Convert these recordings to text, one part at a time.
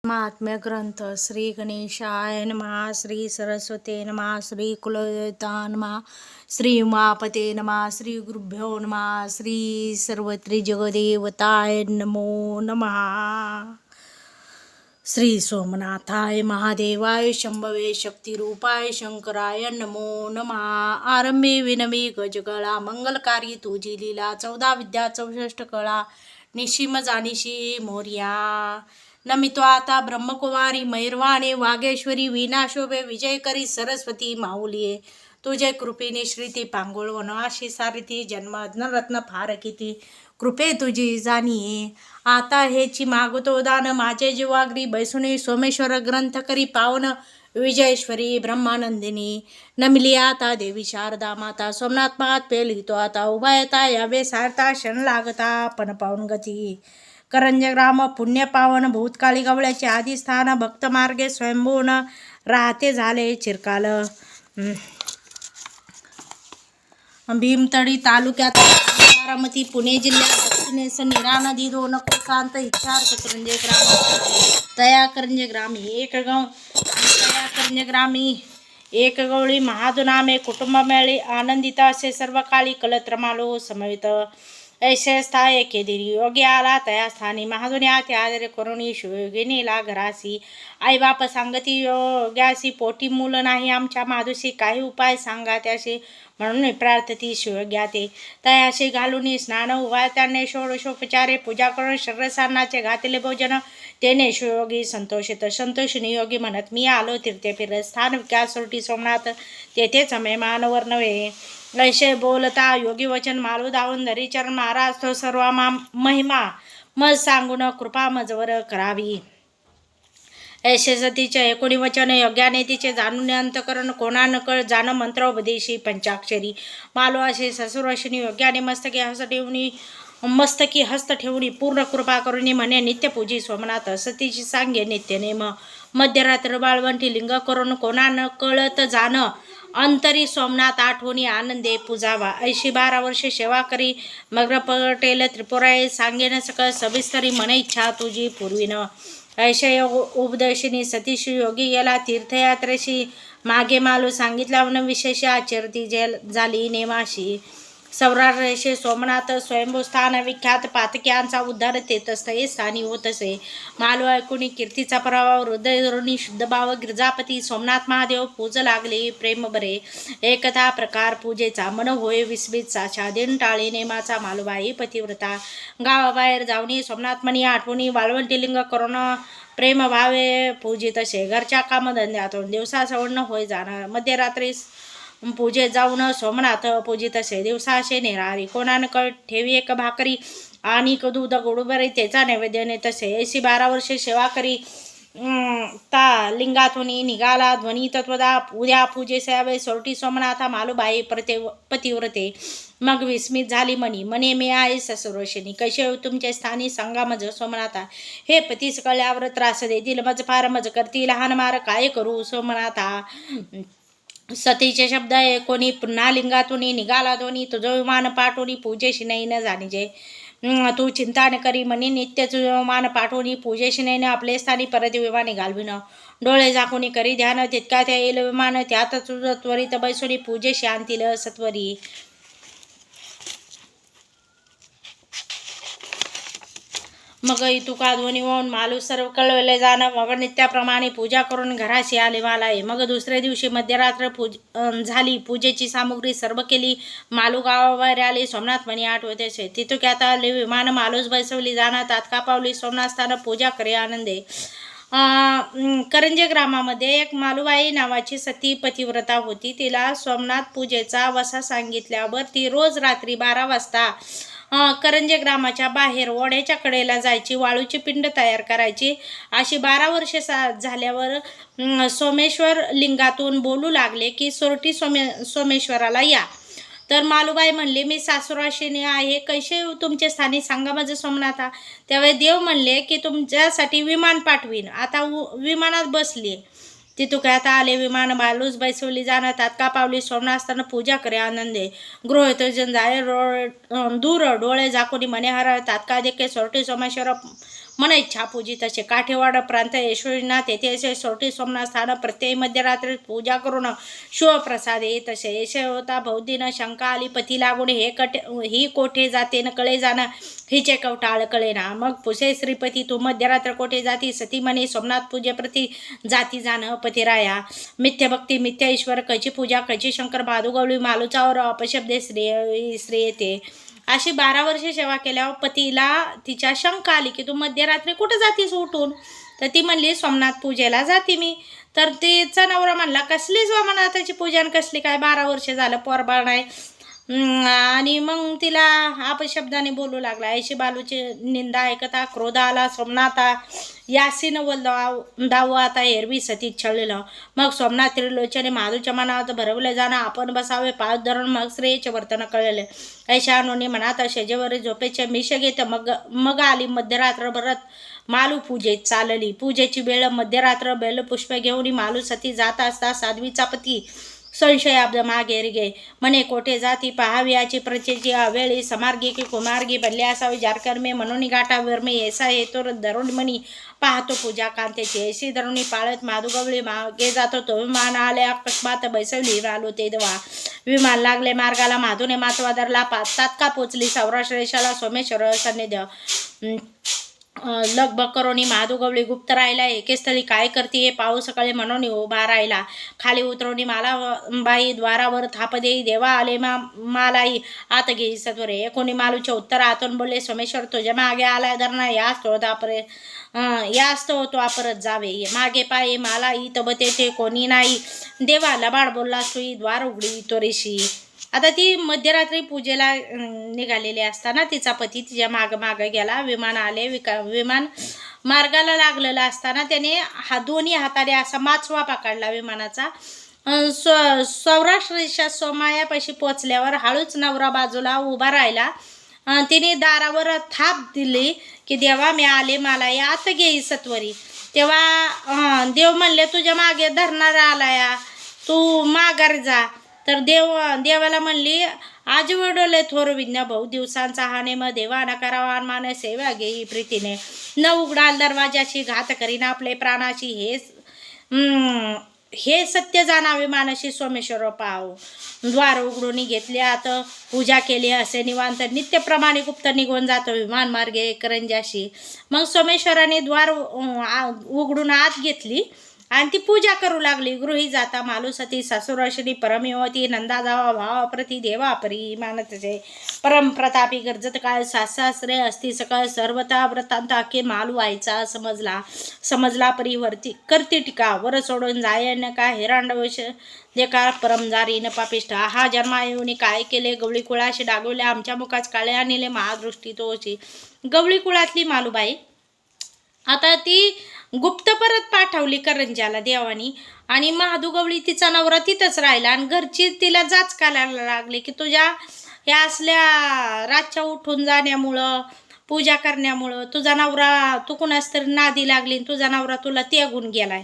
महात्म्य ग्रंथ श्री गणेशाय नमः, श्री सरस्वते नमः, श्री कुलदेवता नमः, श्री उमापते नमः, श्री गुरुभ्यो नमः, श्री सर्वत्री जगदेवताय नमो नमः. श्री सोमनाथाय महादेवाय शंभवे शक्तिरूपाय शंकराय नमो नमः. आरंभे विनमी गजगळा मंगलकारी तुझी लीला, 14 विद्या 64 कळा निशिम जानिशी मोर्या. नमितो आता ब्रह्मकुमारी मैरवाणे वागेश्वरी विनाशोभे विजय करी सरस्वती माऊलिये. तुझे कृपेने श्रीती पांगोळ वनवाशी सारिती, जन्म रत्न फार किती कृपे तुझी जाणीये. आता हेची मागतो दान माझे जीवाग्री, बैसुनी सोमेश्वर ग्रंथ करी पावन विजयेश्वरी ब्रह्मानंदिनी. नमिली आता देवी शारदा माता, सोमनाथ मात पेलितो आता उभा येता यावे सारता क्षण लागता पण पावन गती. करंजग्राम पुण्य पावन भूतकाळी गवळ्याचे आदिस्थान, भक्त मार्गे स्वयंभून राहते झाले चिरकाल. भीमतडी तालुक्यात बारामती, पुणे जिल्ह्यात दक्षिणेस नीरा नदी 2 कोसांत इच्छार्थ करंजग्रामी एक गवळी महादुनामे कुटुंब मेळी, आनंदित असे सर्व काळी कलत्र मालो समवित. ऐसे स्था एके दिरी योगी आला तया स्थानी, महादुन्या त्यादरे करुणी शिवयोगिनीला घरासी. आई बाप सांगती योग्यासी, पोटी मूल नाही आमच्या माधुसी, काही उपाय सांगा त्याशी म्हणून प्रार्थती शिवयोग्या ते. तयाशी घालून स्नान उभा त्याने षोडशोपचारे पूजा करून शरीरसान्नाचे घातले भोजन, तेने शिवयोगी संतोषित. संतोषिनी योगी म्हणत मी आलो तीर्थे फिरत, स्थान विकास सोरटी सोमनाथ तेथेच मेहमान वर्णवे. ऐसे बोलता योगी वचन मालू धावून धरी चरण, महाराज तो सर्व महिमा मज सांगून कृपा मजवर करावी. ऐसे सतीचे एकोणी वचन योग्याने तिचे जाणून अंतकरण, कोणा नकळ जाण मंत्रोपदेशी पंचाक्षरी. मालो असे ससुरशिनी योग्याने मस्तकी हस्त ठेवणी पूर्ण कृपा करुणी म्हणे नित्यपूजी सोमनाथ. सतीची सांगे नित्य नेम, मध्यरात्र बाळवंटी लिंग करून कोणा न कळत जाण अंतरी सोमनाथ आठवणी आनंदे पूजावा. ऐशी 12 वर्षे सेवा करी मग्र पटेल त्रिपुराई, सांगेन सकळ सविस्तरी मन इच्छा तुझी पूर्वीन. ऐशय उपदेशिनी सतीशी योगी गेला तीर्थयात्रेशी, मागे मालू सांगितला वन विशेष आचरती झाली नेमाशी. सौराष्ट्रेशे सोमनाथ स्वयंभूस्थान विख्यात, पातक्यांचा उद्धार तेतस्थळे स्थानी होत असे. मालू ऐकुनी कीर्तीचा प्रभाव, हृदय शुद्ध भाव, गिरजापती सोमनाथ महादेव पूज लागले प्रेम बरे. एकथा प्रकार पूजेचा मन होय विस्मित साचा, दिन टाळे नेमाचा मालूबाई पतिव्रता. गावाबाहेर जाऊनी सोमनाथ मनी आठवणी, वाळवंटी लिंग करून प्रेम भावे पूजित असे. घरच्या कामधंद्यातून दिवसा सवर्ण होय जाणार, मध्यरात्री पूजेत जाऊन सोमनाथ पूजित असे. दिवसाशे निरारी कोणान कळ ठेवी एक भाकरी, आणि दूध गोडूबरी त्याचा नैवेद्य नेत असे. ऐशी 12 वर्षे सेवा करी ता लिंगातून निघाला ध्वनी तत्वदा, उद्या पूजेस यावे सोरटी सोमनाथा मालूबाई पतिव्रते. मग विस्मित झाली मने मी आहे ससुरोशिनी, कसे तुमचे स्थानी सांगा मज सोमनाथा. हे पतीस कळल्यावर त्रास देतील मज फार, मज करती लहान मार काय करू सोमनाथा. सतीचे शब्द कोणी पुन्हा लिंगातून निघाला दोन्ही, तुझो विमान पाठवणी पूजेशी नाही न जाणीजे. तू चिंता न करी म्हणी नित्य तुझो विमान पाठवणी, पूजेशी नाही न आपले स्थानी परत विमाने घालविन. डोळे झाकुनी करी ध्यान, तितका त्या येईल विमान, त्यात तुझं त्वरित बैसोनी पूजेशी आणतील सत्वरी. मग तुका ध्वनी होऊन मालू सर्व कळवले जाणं, मग नित्याप्रमाणे पूजा करून घराशी आले मालाय. मग दुसऱ्या दिवशी मध्यरात्र झाली, पूजेची सामुग्री सर्व केली. मालू गावाबाहेर आले सोमनाथ म्हणी आठवते असे. तिथुक्यात आले विमान, मालूस बैसवली जाणं, तात्का पावली सोमनाथ स्थान पूजा करे आनंदे. करंजे ग्रामामध्ये एक मालूबाई नावाची सती पतिव्रता होती. तिला सोमनाथ पूजेचा वसा सांगितल्यावर ती रोज रात्री 12 वाजता करंजे ग्रामाच्या बाहेर ओढ्याच्या कडेला जायची, वाळूची पिंड तयार करायची. अशी 12 वर्षे झाल्यावर सोमेश्वर लिंगातून बोलू लागले की सोरटी सोमेश्वराला या. तर मालूबाई म्हणले मी सासुराशिनी आहे, कैसे तुमचे स्थानी सांगा माझं सोमनाथा. त्यावेळी देव म्हणले की तुमच्यासाठी विमान पाठवीन. आता विमानात बसली. तिथुक्यात आले विमान, मालूस बैसवली जाणं, तात्का पावली सोमनाथानं पूजा करे आनंदे. गृहतोजन जाय दूर डोळे झाकुनी मने हर, तात्का देखे सोरटी सोमेश्वर मन इच्छा पूजी तसे काठेवाड प्रांत यशोनाथ येथे असे सोटी सोमनाथ स्थान प्रत्येक मध्यरात्री पूजा करून शिवप्रसाद येत असे. यशे होता बहुदिन शंका आली पती लागून ही कोठे जाते न कळे जाणं हिचे कवटाळ कळेना. मग पुसे श्रीपती तू मध्यरात्र कोठे जाती सती म्हणे सोमनाथ पूजेप्रती जाती जाणं पतिराया. मिथ्य भक्ती मिथ्य ईश्वर कची पूजा कची शंकर भादुगवळी मालूचावर अपशब्दे श्री येते. अशी 12 वर्षे सेवा केल्यावर पतीला तिच्या शंका आली की तू मध्यरात्री कुठं जातीस उठून. तर ती म्हणली सोमनाथ पूजेला जाते मी. तर तिचा नवरा म्हणला कसली सोमनाथाची पूजा कसली काय 12 वर्षे झालं पोरबाळ नाही. आणि मग तिला अपशब्दाने बोलू लागला. ऐशी बालूची निंदा ऐकता क्रोध आला सोमनाथा यासी नवल दाऊ आता एरवी सती छळलेलं. मग सोमनाथ त्रिलोचने माधूच्या मनात भरवले जाणं आपण बसावे पाच धरण मग श्रेयचे वर्तन कळले. ऐशा नोनी मनात शेजेवर झोपेचे मिश घेत मग आली मध्यरात्र भरत मालू पूजेत चालली. पूजेची वेळ मध्यरात्र बेलपुष्प घेऊन मालू सती जात असता साध्वीचा पती संशयाब्द मागे गे म्हणे कोठे जाती पहावी याची प्रचेची अवेळी समार्गी की कुमार्गी बनले असावे जारकर्मे म्हणून गाठावर मी ऐसा हेतो धरुण म्हणी पाहतो पूजा कांतेची. ऐशी धरुणी पाळत माधुगवळी मागे जातो तो विमान आले अकस्मात बैसवली आलो ते दवा. विमान लागले मार्गाला माधुने मातवा धरला तात्का पोचली सौराष्ट्र देशाला सोमेश्वर सन्निध्य. लगबग करोनी माधुगवळी गुप्त राहिला एके स्थळी काय करते हे पाहू सकाळी म्हणून उभा राहिला. खाली उतरवणी मला बाई द्वारावर थाप देई देवा आले मालाई आत घेई सत्वरे. एकोणी मालूचे उत्तर आतून बोलले सोमेश्वर तुझ्या मागे आलाय धरणा याच तो परत जावे मागे पाये मला इत बते ते कोणी नाही देवा लबाड बोलला सुई द्वार उघडी तोरेशी. आता ती मध्यरात्री पूजेला निघालेली असताना तिचा पती तिच्या माग गेला. विमान आले विमान मार्गाला लागलेला असताना त्याने दोन्ही हाताने असा माचवा पकडला विमानाचा. सौराष्ट्र देशात सोमायापाशी पोचल्यावर हळूच नवरा बाजूला उभा राहिला. तिने दारावर थाप दिली की देवा मी आले मला यात घेई सत्वरी. तेव्हा देव म्हणले तुझ्या मागे धरणारा आलाया तू माघार जा. तर देवाला म्हणली आज वडवले थोर विज्ञ भाऊ दिवसांचा हा नेम देवाना करावा मान सेवा घेई प्रीतीने न उघडाल दरवाजाशी घात करीन आपले प्राणाशी हे सत्य जाणावे मानशी सोमेश्वर पाव. द्वार उघडून घेतल्यात पूजा केली असे निवांत नित्यप्रमाणे गुप्त निघून जातो विमान मार्गे करंजाशी. मग सोमेश्वराने द्वार उघडून आत घेतली आणि ती पूजा करू लागली. गृही जाता मालूसती सासुराशिनी परमयोती नंदा जावा भावाप्रती देवापरी मानतसे परम प्रतापी गर्जत काळ सासरे असती सकाळ सर्वता व्रतांत अखे मालू व्हायचा समजला परिवर्ती करती टीका वर सोडून जायन का हेरांडवश देका परमजारी न पापिष्ट. हा जन्मा येऊन काय केले गवळी कुळाशी डागवले आमच्या मुखाच काळे आणले महादृष्टी तोची. गवळी कुळातली मालूबाई आता ती गुप्त परत पाठवली करंजाला देवानी. आणि महादुगवळी तिचा नवरा तिथंच राहिला आणि घरची तिला जाच करायला लागली की तुझ्या या असल्या रातच्या उठून जाण्यामुळं पूजा करण्यामुळं तुझा नवरा तू कुणास तरी नादी लागली तुझा नवरा तुला त्यागून गेलाय.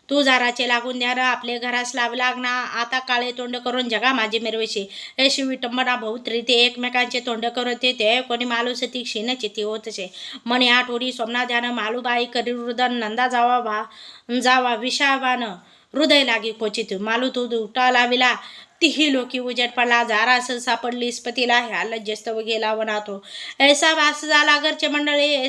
तू झाराचे लागून द्या आपले घरास लाव लागना आता काळे तोंड करून जगा माझे मिरवेशी. अशी विटंबना बहुत्री ते एकमेकांचे तोंड करते ते कोणी मालूसती क्षीणचे ती होतसे. मणी आठवडी सोमना ध्यान मालूबाई करी रुदन नंदा जावा विषावान हृदय लागी क्वचित. मालू तू उठा लाविला तीही लोकी उजेड पडला जारास सापडली स्पतीला ह्या लज्जस्तव गेला वनातो. ऐसा वास झाला घरचे मंडळी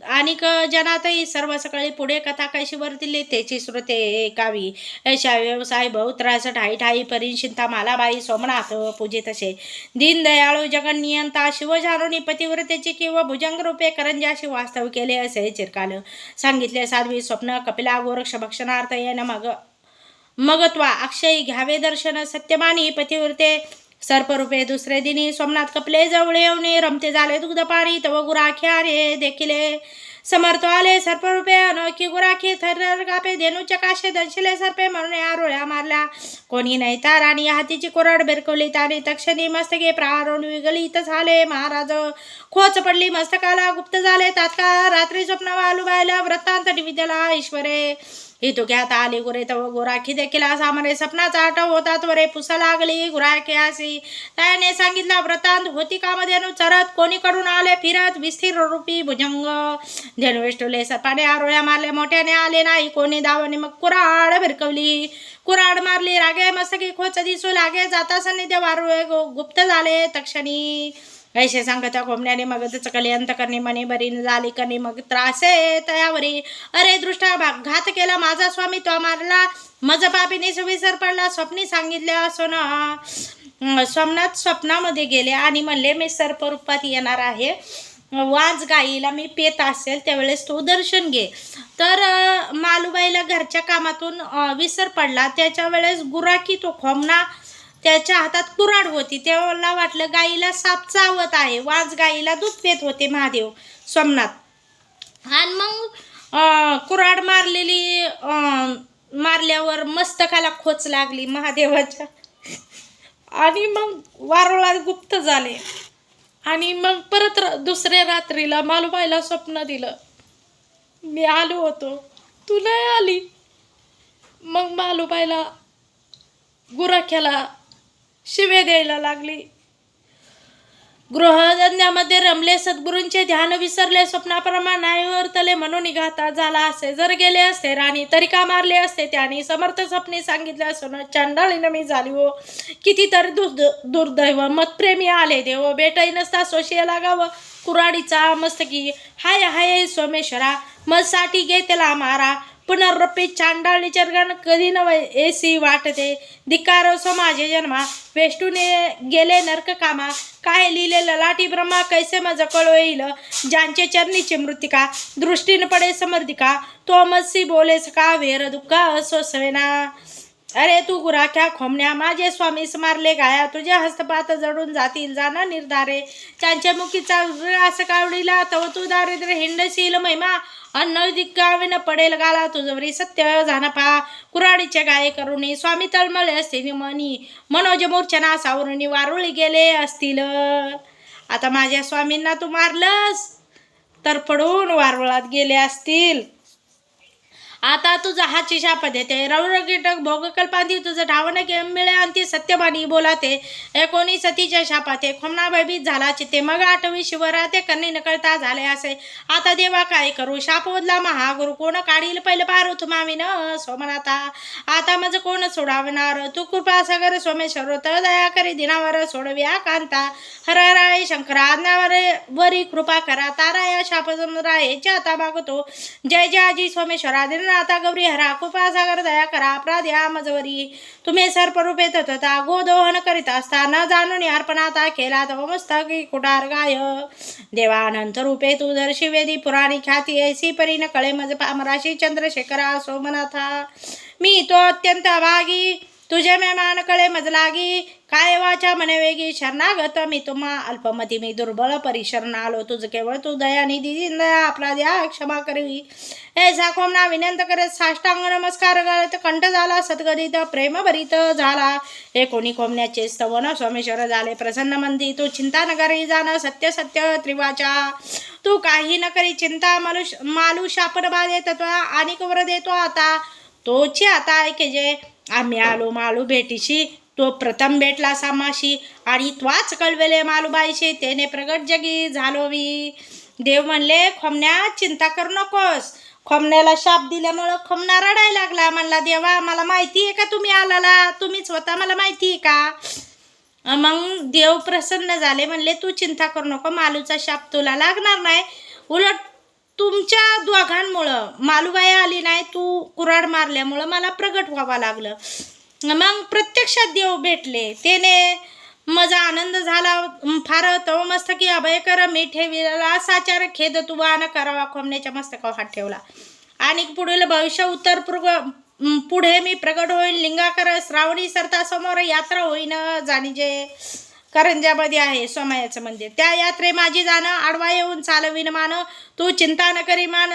आणि जनातही सर्व सकाळी पुढे कथा कशी वर्तिली त्याची श्रुते एकावी. अशा व्यवसाय बहुत्रास ठाई ठाई परिशिंता मालाबाई सोमनाथ पूजित असे. दीनदयाळू जगन्नियंता शिवजानुनी पतिव्रतेची किंवा भुजंग रूपे करंजाशी वास्तव केले असे चिरकाल सांगितले. साध्वी स्वप्न कपिला गोरक्ष भक्षणार्थ येन मगत्वा अक्षयी घ्यावे दर्शन सत्यमानी पतिव्रते सर्परूपे. दुसरे दिनी सोमनाथ कपले जवळ येऊन रमते झाले दुग्ध पाणी तव गुराख्या रे देखिले समर्थ आले सर्परूपे अनोखी गुराखी थर कापे धेनूच्या काशे दंशिले सर्पे म्हणून आरोळ्या मारल्या कोणी नाही तार आणि हातीची कोरड बेरकवली त्याने तक्षणी मस्तके प्रारून विगलित झाले. महाराज खोच पडली मस्तकाला गुप्त झाले तात्काळ रात्री स्वप्न वालू बायला वृत्तांत विद्याला ईश्वरे हे तो घ्यात आली गुरे तव गुराखी देखील असा म्हणे सपनाचा आठव होता त्वरे पुसा लागली गुराखी असी. त्याने सांगितला वृत्तांत होती कामधेनू चरत कोणीकडून आले फिरत विस्थिर रूपी भुजंग. धेनू वेष्टुले सर्पाने आरोळ्या मारले मोठ्याने आले नाही कोणी दावणी मग कुऱ्हाड भिरकवली. कुऱ्हाड मारली रागे मस्तकी खोच दिसू लागे जाता सन्निध्य वारुळे गुप्त झाले तक्षणी. ऐसे सांगत्या कोंबड्याने मग चकली अंतकरणी मनी बरी झाली कनी मग त्रासे तयावरी. अरे दृष्टा घात केला माझा स्वामी तो मारला मज पापीने विसर पडला. स्वप्नी सांगितले असो ना स्वप्नात स्वप्नामध्ये गेले आणि म्हणले मी सर्परूपात येणार आहे वाज गाईला मी पेत असेल त्यावेळेस तू दर्शन घे. तर मालूबाईला घरच्या कामातून विसर पडला. त्याच्या वेळेस गुराखी तो खोमना त्याच्या हातात कुऱ्हाड होती. तेव्हा वाटलं गाईला साप चावत आहे. वाज गाईला दूध पेत होते महादेव स्वप्नात. आणि मग कुऱ्हाड मारल्यावर मस्तकाला खोच लागली महादेवाच्या आणि मग वारुळात गुप्त झाले. आणि मग परत दुसऱ्या रात्रीला मालूबाईला स्वप्न दिलं मी आलो होतो तू नाही आली. मग मालूबाईला गुराख्याला शिवे द्यायला लागली. गृहधंद्यामध्ये रमले सद्गुरूंचे ध्यान विसरले स्वप्नाप्रमाणे वर्तले म्हणून निघाता झाला असे जर गेले असते राणी तरी का मारले असते त्याने. समर्थ स्वप्नी सांगितले असून चंडाळीनं मी झाली हो कितीतरी दुर्दैव मतप्रेमी आले देव भेटाई नसता सोशिया लागावं कुऱ्हाडीचा मस्तकी हाय हाय सोमेश्वरा मसाठी घे त्याला मारा. पुनर्रपी चांडाळी चरगण कधी नव एसी वाटते धिकार सो माझे जन्मा वेष्टूने गेले नरक कामा. काय लिहिले ललाटी ब्रह्मा कैसे मज कळो येईल ज्यांचे चरणीची मृतिका दृष्टीने पडे समर्दिका तो मत्सी बोले सका वेर दुःख असो सवेना. अरे तू गुराख्या खोमण्या माझे स्वामी स्मारले गाया तुझ्या हस्तपात जडून जातील जाना निर्धारे. त्यांच्या मुखीचा असं कावडीला तव तू दारिद्र्य हिंडशील महिमा अन्न दिग्गाविन पडेल गाला तुझवरी सत्य झानपा. कुऱ्हाडीचे गाये करुणी स्वामी तळमळे असतील मनी मनोज मूर्छना सावरुणी वारुळी गेले असतील. आता माझ्या स्वामींना तू मारलंस तर पडून वारुळात गेले असतील. आता तुझा हाची शाप देते रौरकीटक भोगकल्पांती तुझं ढावण मिळे आणि ती सत्यवाणी बोलाते. 19 सतीच्या शापाते खोमना भयभीत झाला चित्ते मग 8वी शिवराते कन्नी नकळता झाले असे. आता देवा काय करू शाप ओदला महागुरु कोण काढील पहिलं पारू तुमाविन सोमनाथा. आता माझं कोण सोडावणार तू कृपा सागर सोमेश्वर तर दया करी दिनावर सोडव्या कांता. हरराय शंकरा आज्ञावर वरी कृपा करा ताराया शाप जमरायच्या आता मागतो. जय जय आजी सोमेश्वरा आता गौरी हरा कृपा सागर दया करा अपराध्या मजवरी. तुम्ही सर्परूप येत होता गोदोहन करीत असता न जाणून अर्पणाता केला तो मस्तकी कुटार गाय. देवानंत रूपे तू दर्शी वेदी पुराणी ख्याती ऐसी परी न कळे मज पामराशी चंद्रशेखरा सोमनाथा. मी तो अत्यंत अभागी तुझे मेमान कळे मज लागी काय वाचा मने वेगी शरणागत मी तुम्हा अल्पमती मी दुर्बळ परिशरण आलो तुझ केवळ तू दया निधी दया अपराध्या क्षमा करवी. ऐसा खोमना विनंत करत साष्टांग नमस्कार करत कंठ झाला सद्गदित प्रेम भरित झाला. हे कोणी खोमण्याचे स्तवन सोमेश्वर झाले प्रसन्न मंदी तू चिंता न करी जाण सत्य सत्य त्रिवाचा. तू काही न करी चिंता मालू शापन बाधे तत्व आणि वर देतो आता तोची आता ऐके जे. आम्ही आलो मालू भेटीशी तो प्रथम भेटला सामाशी आणि त्वाच कळवेले मालूबाईशी त्याने प्रगट जगी झालो मी. देव म्हणले खोमण्या चिंता करू नकोस. खोमण्याला शाप दिल्यामुळं खोमणा रडायला लागला. म्हणला देवा मला माहिती आहे का तुम्ही आलाला तुम्ही स्वतः मला माहिती आहे का. मग देव प्रसन्न झाले म्हणले तू चिंता करू नको मालूचा शाप तुला लागणार नाही. उलट तुमच्या दोघांमुळं मालूबाई आली नाही तू कुऱ्हाड मारल्यामुळं मला प्रगट व्हावं लागलं. मग प्रत्यक्षात देव भेटले त्याने माझा आनंद झाला फार. तव मस्तकी अभय कर मी ठेविला साचार खेद तू न करावा खोमण्याच्या मस्तकावर हात ठेवला. आणि पुढील भविष्य उत्तर पुढे मी प्रगट होईल लिंगाकर श्रावणी सरता समोर यात्रा होईन जाणीजे. करंजामध्ये आहे सोमयाचं मंदिर त्या यात्रे माझी जाणं आडवा येऊन चालवीन मान. तू चिंता न करी मान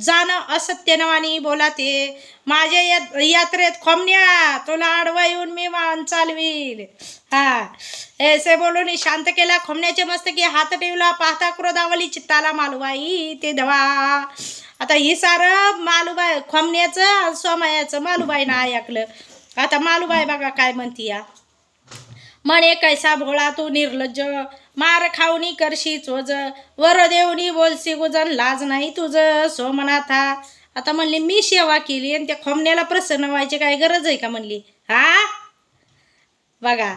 जाणं असत्य नवानी बोलाते. माझ्या यात्रेत खोमण्या तुला आडवा येऊन मी मान चालवील. हा ऐसे बोलून शांत केला खोमण्याचे मस्तकी हात ठेवला पाहता क्रोधावली चित्ताला मालूबाई ते धवा. आता आता ही सारं मालूबाई खोमण्याचं सोमयाचं मालूबाईनं ऐकलं. आता मालूबाई बघा काय म्हणती या. म्हणे कैसा भोळा तू निर्लज्ज, मार खाऊनी करशी चोज, वर देऊनी बोलशी गुजन, लाज नाही तुझं सोमनाथा. आता म्हणली मी सेवा केली आणि त्या खोमण्याला प्रसन्न व्हायची काय गरज आहे का म्हणली. हा बघा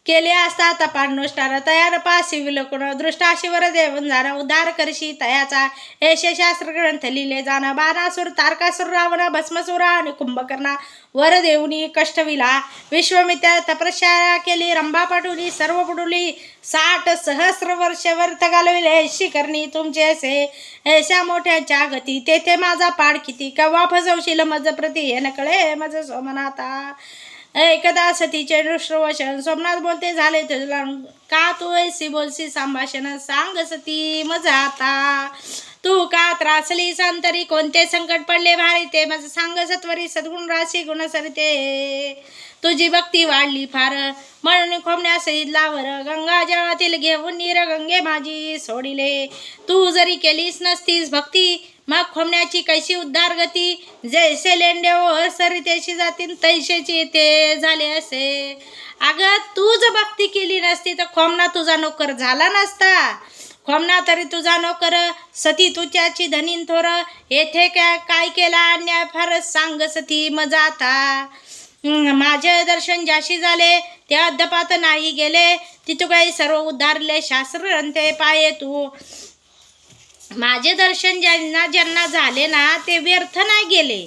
केले असता आता पांडुष्टार तयार पाशी विलकुण, दृष्टाशीवर देऊन जाणं उद्धार करशी तयाचा, हे शास्त्र ग्रंथ लिहिले जाणं, बाणासूर तारकासूर रावण भस्मसुरा आणि कुंभकर्णा वर देऊनी कष्टविला, विश्वमित्रा तपस्या केली रंभा पटुली सर्व पडुली, 60 सहस्र वर्ष व्यर्थ घालविले शिकरणी तुमचे असे, ऐशा मोठ्याच्या गती तेथे माझा पाड किती, केव्हा फसवशील मज प्रती हे न कळे मज सोमनाथा. एकदा सतीचे दृष्टवशन सोमनाथ बोलते झाले तुला, का तू ऐसी बोलशी संभाषण सांग सती मज आता, तू का त्रासली संतरी कोणते संकट पडले भारी ते मज सांग सत्वरी सद्गुण राशी गुण सरिते, तुझी भक्ती वाढली फार म्हणून खोमण्या सहितलावर, गंगा जळातील घेऊन नीर गंगे माझी सोडिले, तू जरी केलीस नसतीस भक्ती मग खोमण्याची कैशी उद्धार गती, जैसे लेंडे ओहर सरितेशी जातील तैशेची ते झाले असे. अगं तू जर भक्ती केली नसती तर खोमना तुझा नोकर झाला नसता, खोमना तरी तुझा नोकर, सती तुझ्याची धनीन थोर, येथे काय केला अन्याय फार सांग सती मजा आता. माझे दर्शन ज्याशी झाले ते अद्यापात नाही गेले, तिथू काही सर्व उद्धारले शास्त्र अंते पाये तू, माझे दर्शन ज्यांना ज्यांना झाले ना ते व्यर्थ नाही गेले.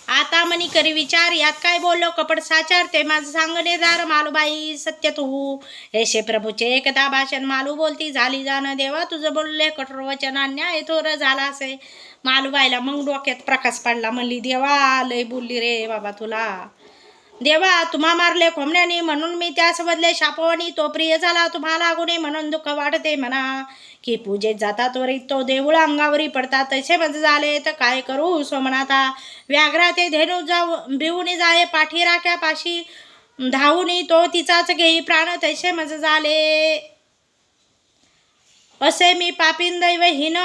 आता मनी करी विचार यात काय बोललो कपट साचार, ते माझं सांगणेदार मालूबाई सत्य तू, ऐशे प्रभूचे एकदा भाषण मालू बोलती झाली जाणं, देवा तुझं बोलले कठोर वचन अन्याय थोर झाला असे. मालूबाईला मग डोक्यात प्रकाश पडला, म्हणली देवा लय बोलली रे बाबा तुला, देवा तुम्हा मारले खोमण्याने म्हणून मी त्याच बदले शापवणी, तो प्रिय झाला तुम्हाला गुणी म्हणून दुःख वाटते म्हणा, की पूजेत जाता त्वरित तो देऊळ अंगावरी पडतात तसे मज झाले तर काय करू सोमनाथा. व्याघ्रा ते धेनू जाऊ भिवून जाये पाठी राख्या पाशी, धावून तो तिचाच घेई प्राण तसे मज झाले, असे मी पापीन दैवहीन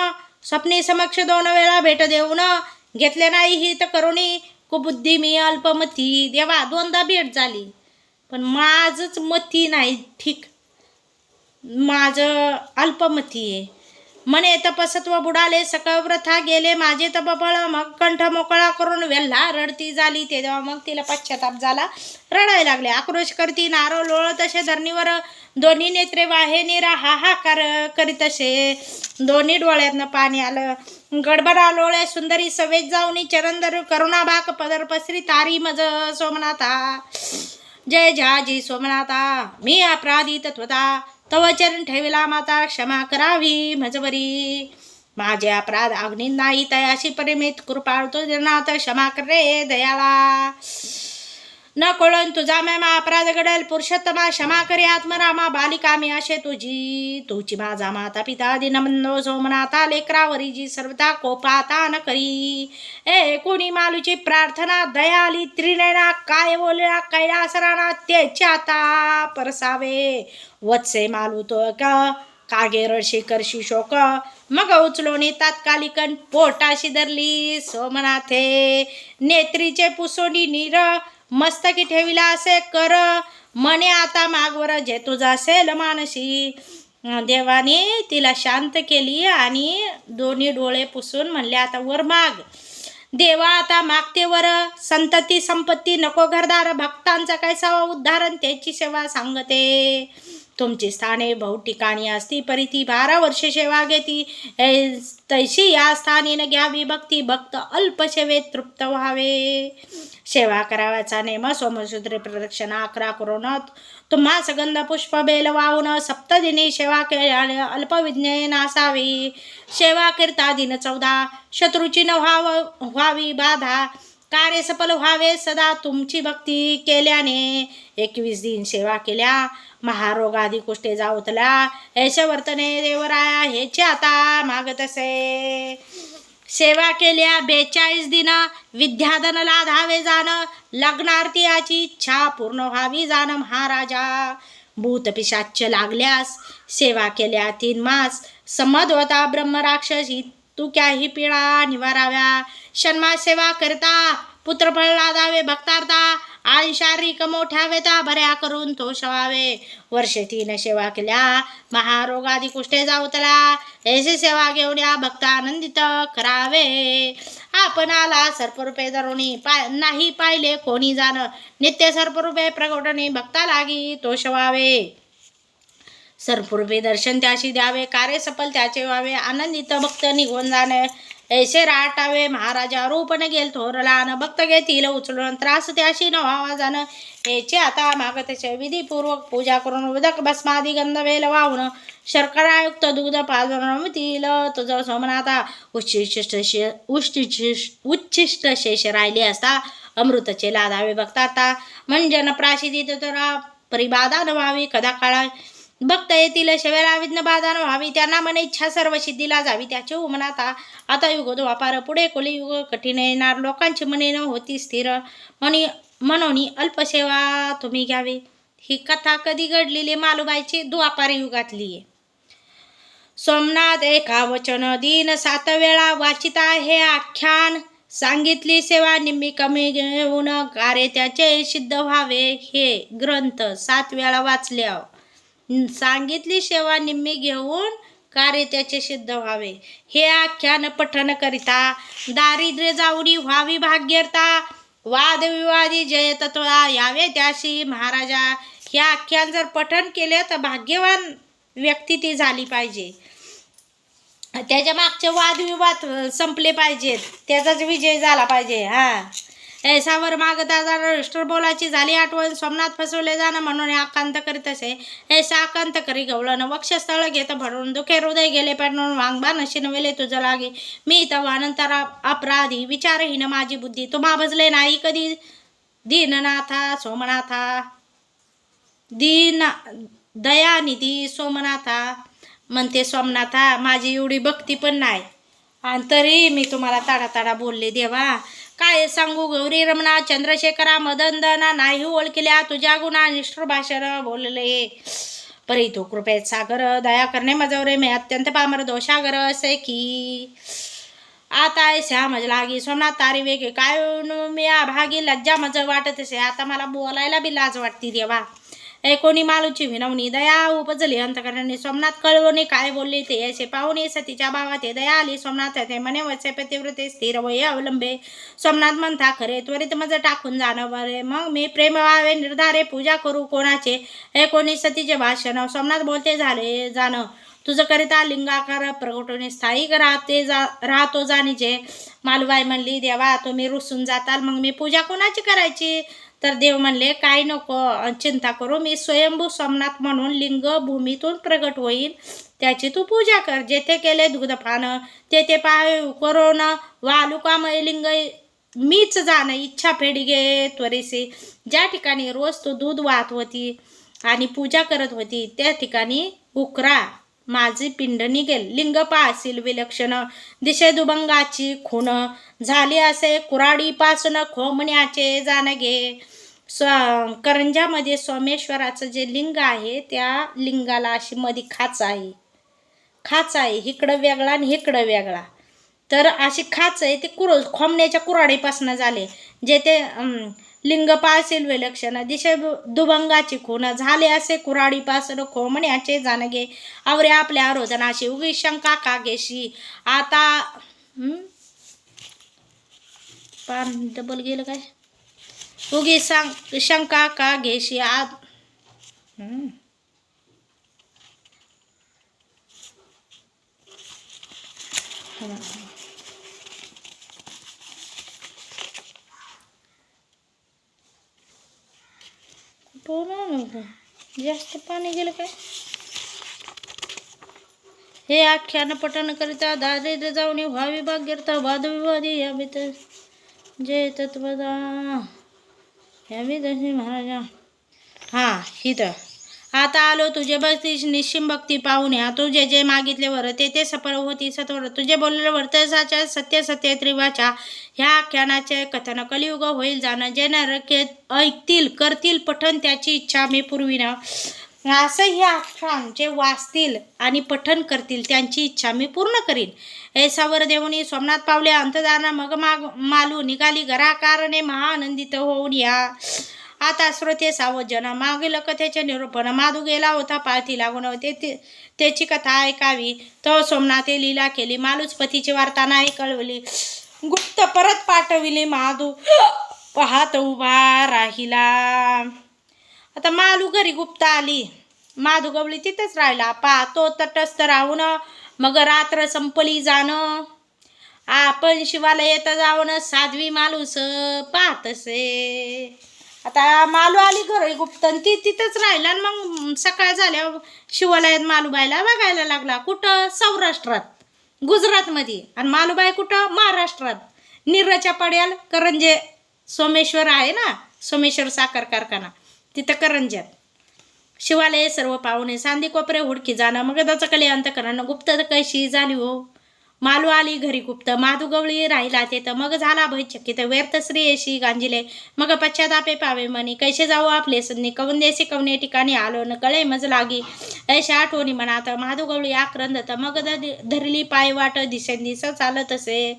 स्वप्नी समक्ष 2 वेळा भेट देऊन, घेतले नाही हित करुणी कुबुद्धी मी अल्पमती. देवा 2दा भेट झाली पण माझंच मती नाही ठीक, माझं अल्पमती आहे. म्हणे तपसत्व बुडाले सकळ व्रथा गेले माझे तपफळ, मग कंठ मोकळा करून वेल्हा रडती झाली. ते तेव्हा मग तिला पश्चाताप झाला, रडायला लागले. आक्रोश करती नारो लोळत असे धरणीवर, दोन्ही नेत्रे वाहे निरा हाहाकार करीत असे, दोन्ही डोळ्यातनं पाणी आलं. गडबडा लोळे सुंदरी सवेज जाऊनी चरंदर, करुणाबाक पदर पसरी तारी मज सोमनाथा. जय जाजी सोमनाथा मी अपराधी तत्वता, तव चरण ठेविला माता क्षमा करावी मजबरी, माझे अपराध अग्नी नाही तयाशी परिमित, कृपाळतो जनाथ क्षमा करे दयाला, न कळून तुझा मेमा अपराध घडल पुरुषोत्तमा, क्षमा करे आत्मरामा बालिका मी असे तुझी, तुझी माझा माता पिता दिनमंदो सोमनाथा, लेकरावरी जी सर्वता कोपाता न करी, ए कोणी मालूची प्रार्थना दयाली त्रिनयना, काय बोलला कैलासराना त्याचे आता परसावे, वत्से मालू तो कागे रडशी करशी शोक, मग उचलोनी तात्कालिकन पोटाशी धरली सोमनाथे, नेत्रीचे पुसोनी नीर मस्तकी ठेविला असे कर, म्हणे आता मागवर जे तुझा असेल मानसी. देवाने तिला शांत केली आणि दोन्ही डोळे पुसून म्हणले आता वर माग. देवा आता मागते वर, संतती संपत्ती नको घरदार, भक्तांचा कैसा उद्धारण त्याची सेवा सांगते, तुमची स्थाने बहु ठिकाणी असती परिती, 12 वर्ष सेवा घेती तैशी या स्थानी न घ्यावी भक्ती, भक्त अल्प सेवेत तृप्त व्हावे, सेवा करावाचा नेम सोमसूत्रे प्रदक्षिणा 11 करून तुम्हा सगंध पुष्प बेल वाहून, सप्तदिनी सेवा केल्याने अल्पविज्ञे नासावी, सेवा करता दिन 14 शत्रूची न व्हावी बाधा, कार्य सफल व्हावे सदा तुमची भक्ती केल्याने, 21 दिन सेवा केल्या महारोग आदी कुष्ठे जाऊतला, ऐसे वर्तने देवराया हेचे आता मागत असे. सेवा केल्या 42 दिन विद्याधन लाधावे जाण, लग्नार्थी याची इच्छा पूर्ण व्हावी जाण महाराजा, भूत पिशाच लागल्यास सेवा केल्या 3 मास, समद होता ब्रह्मराक्षसी तू क्याही पीडा निवाराव्या. षण्मा सेवा करता पुत्रफळ लादावे भक्तार्था. आणि शारीरिक मोठ्या वेता बऱ्या करून तो शवावे. वर्षे 3 सेवा केल्या महारोगादी कुष्ठे जाऊतला. ऐसे सेवा घेऊन या भक्त आनंदित करावे. आपणाला सर्परूपे धरुणी नाही पाहिले कोणी जाण. नित्य सर्परूपे प्रगटणे भक्ता लागी तो शवावे. सर्परूपे दर्शन त्याशी द्यावे. कार्य सफल त्याचे व्हावे. आनंदित भक्त निघून जाणे. ऐसे राटावे महाराजा रूप न गेल थोरला. न भक्त घेतील उचलून त्रास त्याशी न व्हावा जाणं. याचे आता मागतचे विधीपूर्वक पूजा करून उदक भस्मादी गंध वेल वाहून शर्करायुक्त दूध पाजतील. तुझं सोमनाथा उच्छिष्ट शेष राहिले असता अमृतचे लादावे भक्तार्था. म्हणजे प्राशिदित तर परिबाधा न व्हावी कदा काळा. भक्त येतील शेवेला विघ्न बाधा न व्हावी. त्यांना मन इच्छा सर्व सिद्धीला जावी. त्याचे उमनाथा आता युग द्वापार पुढे कलियुग कठीण येणार. लोकांची मने न होती स्थिर. म्हणून अल्पसेवा तुम्ही घ्यावी. ही कथा कधी घडलेली मालूबाईची द्वापार युगातली आहे. सोमनाथ एका वचन दिन 7 वेळा वाचिता हे आख्यान. सांगितली सेवा निम्मी कमी घेऊन कार्य त्याचे सिद्ध व्हावे. हे ग्रंथ 7 वेळा वाचल्या. सांगितली सेवा निम्मी घेऊन कार्य त्याचे सिद्ध व्हावे. हे आख्यान पठन करिता दारिद्र्य जाऊनी व्हावी भाग्यर्ता. वादविवादी जय तत्व यावे त्याशी महाराजा. हे आख्यान जर पठन केले तर भाग्यवान व्यक्ती ती झाली पाहिजे. त्याच्या मागचे वादविवाद संपले पाहिजेत. त्याचाच विजय झाला पाहिजे. ऐसावर मागता जाणं रजिस्टर बोलायची झाली आठवण. सोमनाथ फसवले जाणं म्हणून आकांत करीत असे. ऐसा आकांत करी गवळण वक्षस्थळ घेत भरून दुखे हृदय गेले पेटून. वांगबा नशी नवेले तुझं लागे. मी तव अनंतर अपराधी विचारहीन माझी बुद्धी. तुम्हा भजले नाही कधी दीननाथा सोमनाथा. दयानिधी सोमनाथा म्हणते सोमनाथा. माझी एवढी भक्ती पण नाही आणि तरी मी तुम्हाला ताडा बोलले देवा. काय सांगू गौरी रमणा चंद्रशेखरा मदनदना नाही ओळखल्या तुझ्या गुणा. निष्ठुर भाषण बोलले परी तो कृपेत सागर. दया करणे मजवरे मी अत्यंत पामर दोषागर. असे की आता ऐसा मज लागी सोमनाथ तारी वेगे. काय मी भागी लज्जा मज वाटत असे. आता मला बोलायला बी लाज वाटती देवा. कोणी मालूची विनवणी दया उपजली अंतकरणी. सोमनाथ कळवणे काय बोलले ते असे पाहुणे. सतीच्या भावात दया आली सोमनाथ ते म्हणे वचे पतिव्रते स्थिर वय अवलंबे. सोमनाथ म्हणता खरे त्वरित मज टाकून जाणं बरे. मग मी प्रेम व्हावे निर्धारे पूजा करू कोणाचे. कोणी सतीचे भाषण. सोमनाथ बोलते झाले जाणं तुझं करिता लिंगाकार प्रगटवणे स्थायिक राहतो जाणीचे. मालूबाई म्हणली देवा तुम्ही रुसून जाताल मग मी पूजा कोणाची करायची. तर देव म्हणले काय नको चिंता करू. मी स्वयंभू सोमनाथ म्हणून लिंग भूमीतून प्रगट होईल. त्याची तू पूजा कर. जेथे केले दूधपान तेथे पाय करोन वालुकामय लिंग मीच जाणं. इच्छा फेडी गे त्वरिसे. ज्या ठिकाणी रोज तू दूध वाहत होती आणि पूजा करत होती त्या ठिकाणी उकरा माझी पिंड निघेल. लिंग पाहशील विलक्षण दिशे दुभंगाची खून. झाली असे कुराडीपासून खोमण्याचे जाणगे. करंजामध्ये सोमेश्वराचं जे लिंग आहे त्या लिंगाला अशी मध्ये खाच आहे. इकडं वेगळा आणि इकडं वेगळा. तर अशी खाच आहे ते खोमण्याच्या कुराडीपासून झाले. जे ते लिंग पाहशील विलक्षण दिशे दुभंगाची खून. झाले असे कुराडीपासून खोमण्याचे जाणगे. आवरे आपल्या रोदनाशी उगी शंका का घेशी. आता पान डबल गेलं काय. उगी शंका का घेशी. जास्त पाणी गेलं काय. हे आख्यान पठण करिता दारिद्र्य जाऊन व्हावी भाग्यर्थ. वादविवादी यावी तर जय तत्वदा यावी दशी महाराजा. हिथं आता आलो तुझे भक्ती निश्चिम भक्ती पाहुण्या. तुझे जे मागितलेवर ते सफल होती सत्वर. तुझे बोलले वर्तसाच्या सत्य त्रिवाच्या. ह्या आख्यानाचे कथन कलियुग होईल जाणं. जे नरके ऐकतील करतील पठन त्याची इच्छा मी पूर्वीनं. असं हे आख्यान जे वाचतील आणि पठण करतील त्यांची इच्छा मी पूर्ण करीन. ऐसावर देऊनी सोमनाथ पावले अंतदान मग मालू निघाली घरा कारणे महाआनंदित होऊन या. आता श्रोते सावजन मागील कथेचे निरूपण. माधू गेला होता पाळती लागून त्याची कथा ऐकावी. तो सोमनाथे लीला केली. मालूच पतीची वार्ता नाही कळवली. गुप्त परत पाठविली. माधू पाहत उभा राहिला. आता मालू घरी गुप्त आली. माधू गवळी तिथेच राहिला. पाहतो तटस्थ राहून मग रात्र संपली जाणं. आपण शिवाला येता जाऊन साध्वी मालूस पाहतसे. आता मालू आली घरी गुप्त ती तिथंच राहिला. आणि मग सकाळ झाल्यावर शिवालयात मालूबाईला बघायला लागला. कुठं? सौराष्ट्रात, गुजरातमध्ये. आणि मालूबाई कुठं? महाराष्ट्रात, निरच्या पड्याल करंजे सोमेश्वर आहे ना, सोमेश्वर साखर कारखाना, तिथं करंज्यात. शिवालय सर्व पाहुणे सांदी कोपरे हुडकी जाणं. मग त्याचं कली अंतकरण गुप्त कशी झाली हो. मालू आली घरी गुप्त. माधू गवळी राहिला तेथ. मग झाला भयचकित व्यर्थ स्त्री येशी गांजिले. मग पश्चातापे पावे मनी कैसे जाऊ आपले सन्नी. कवन देशी कवने ठिकाणी आलो न कळे मज लागी. ऐशा आठवणी मनात. माधू गवळी आक्रंदत. मग धरली पाय वाट दिसेंदिस चालत असे.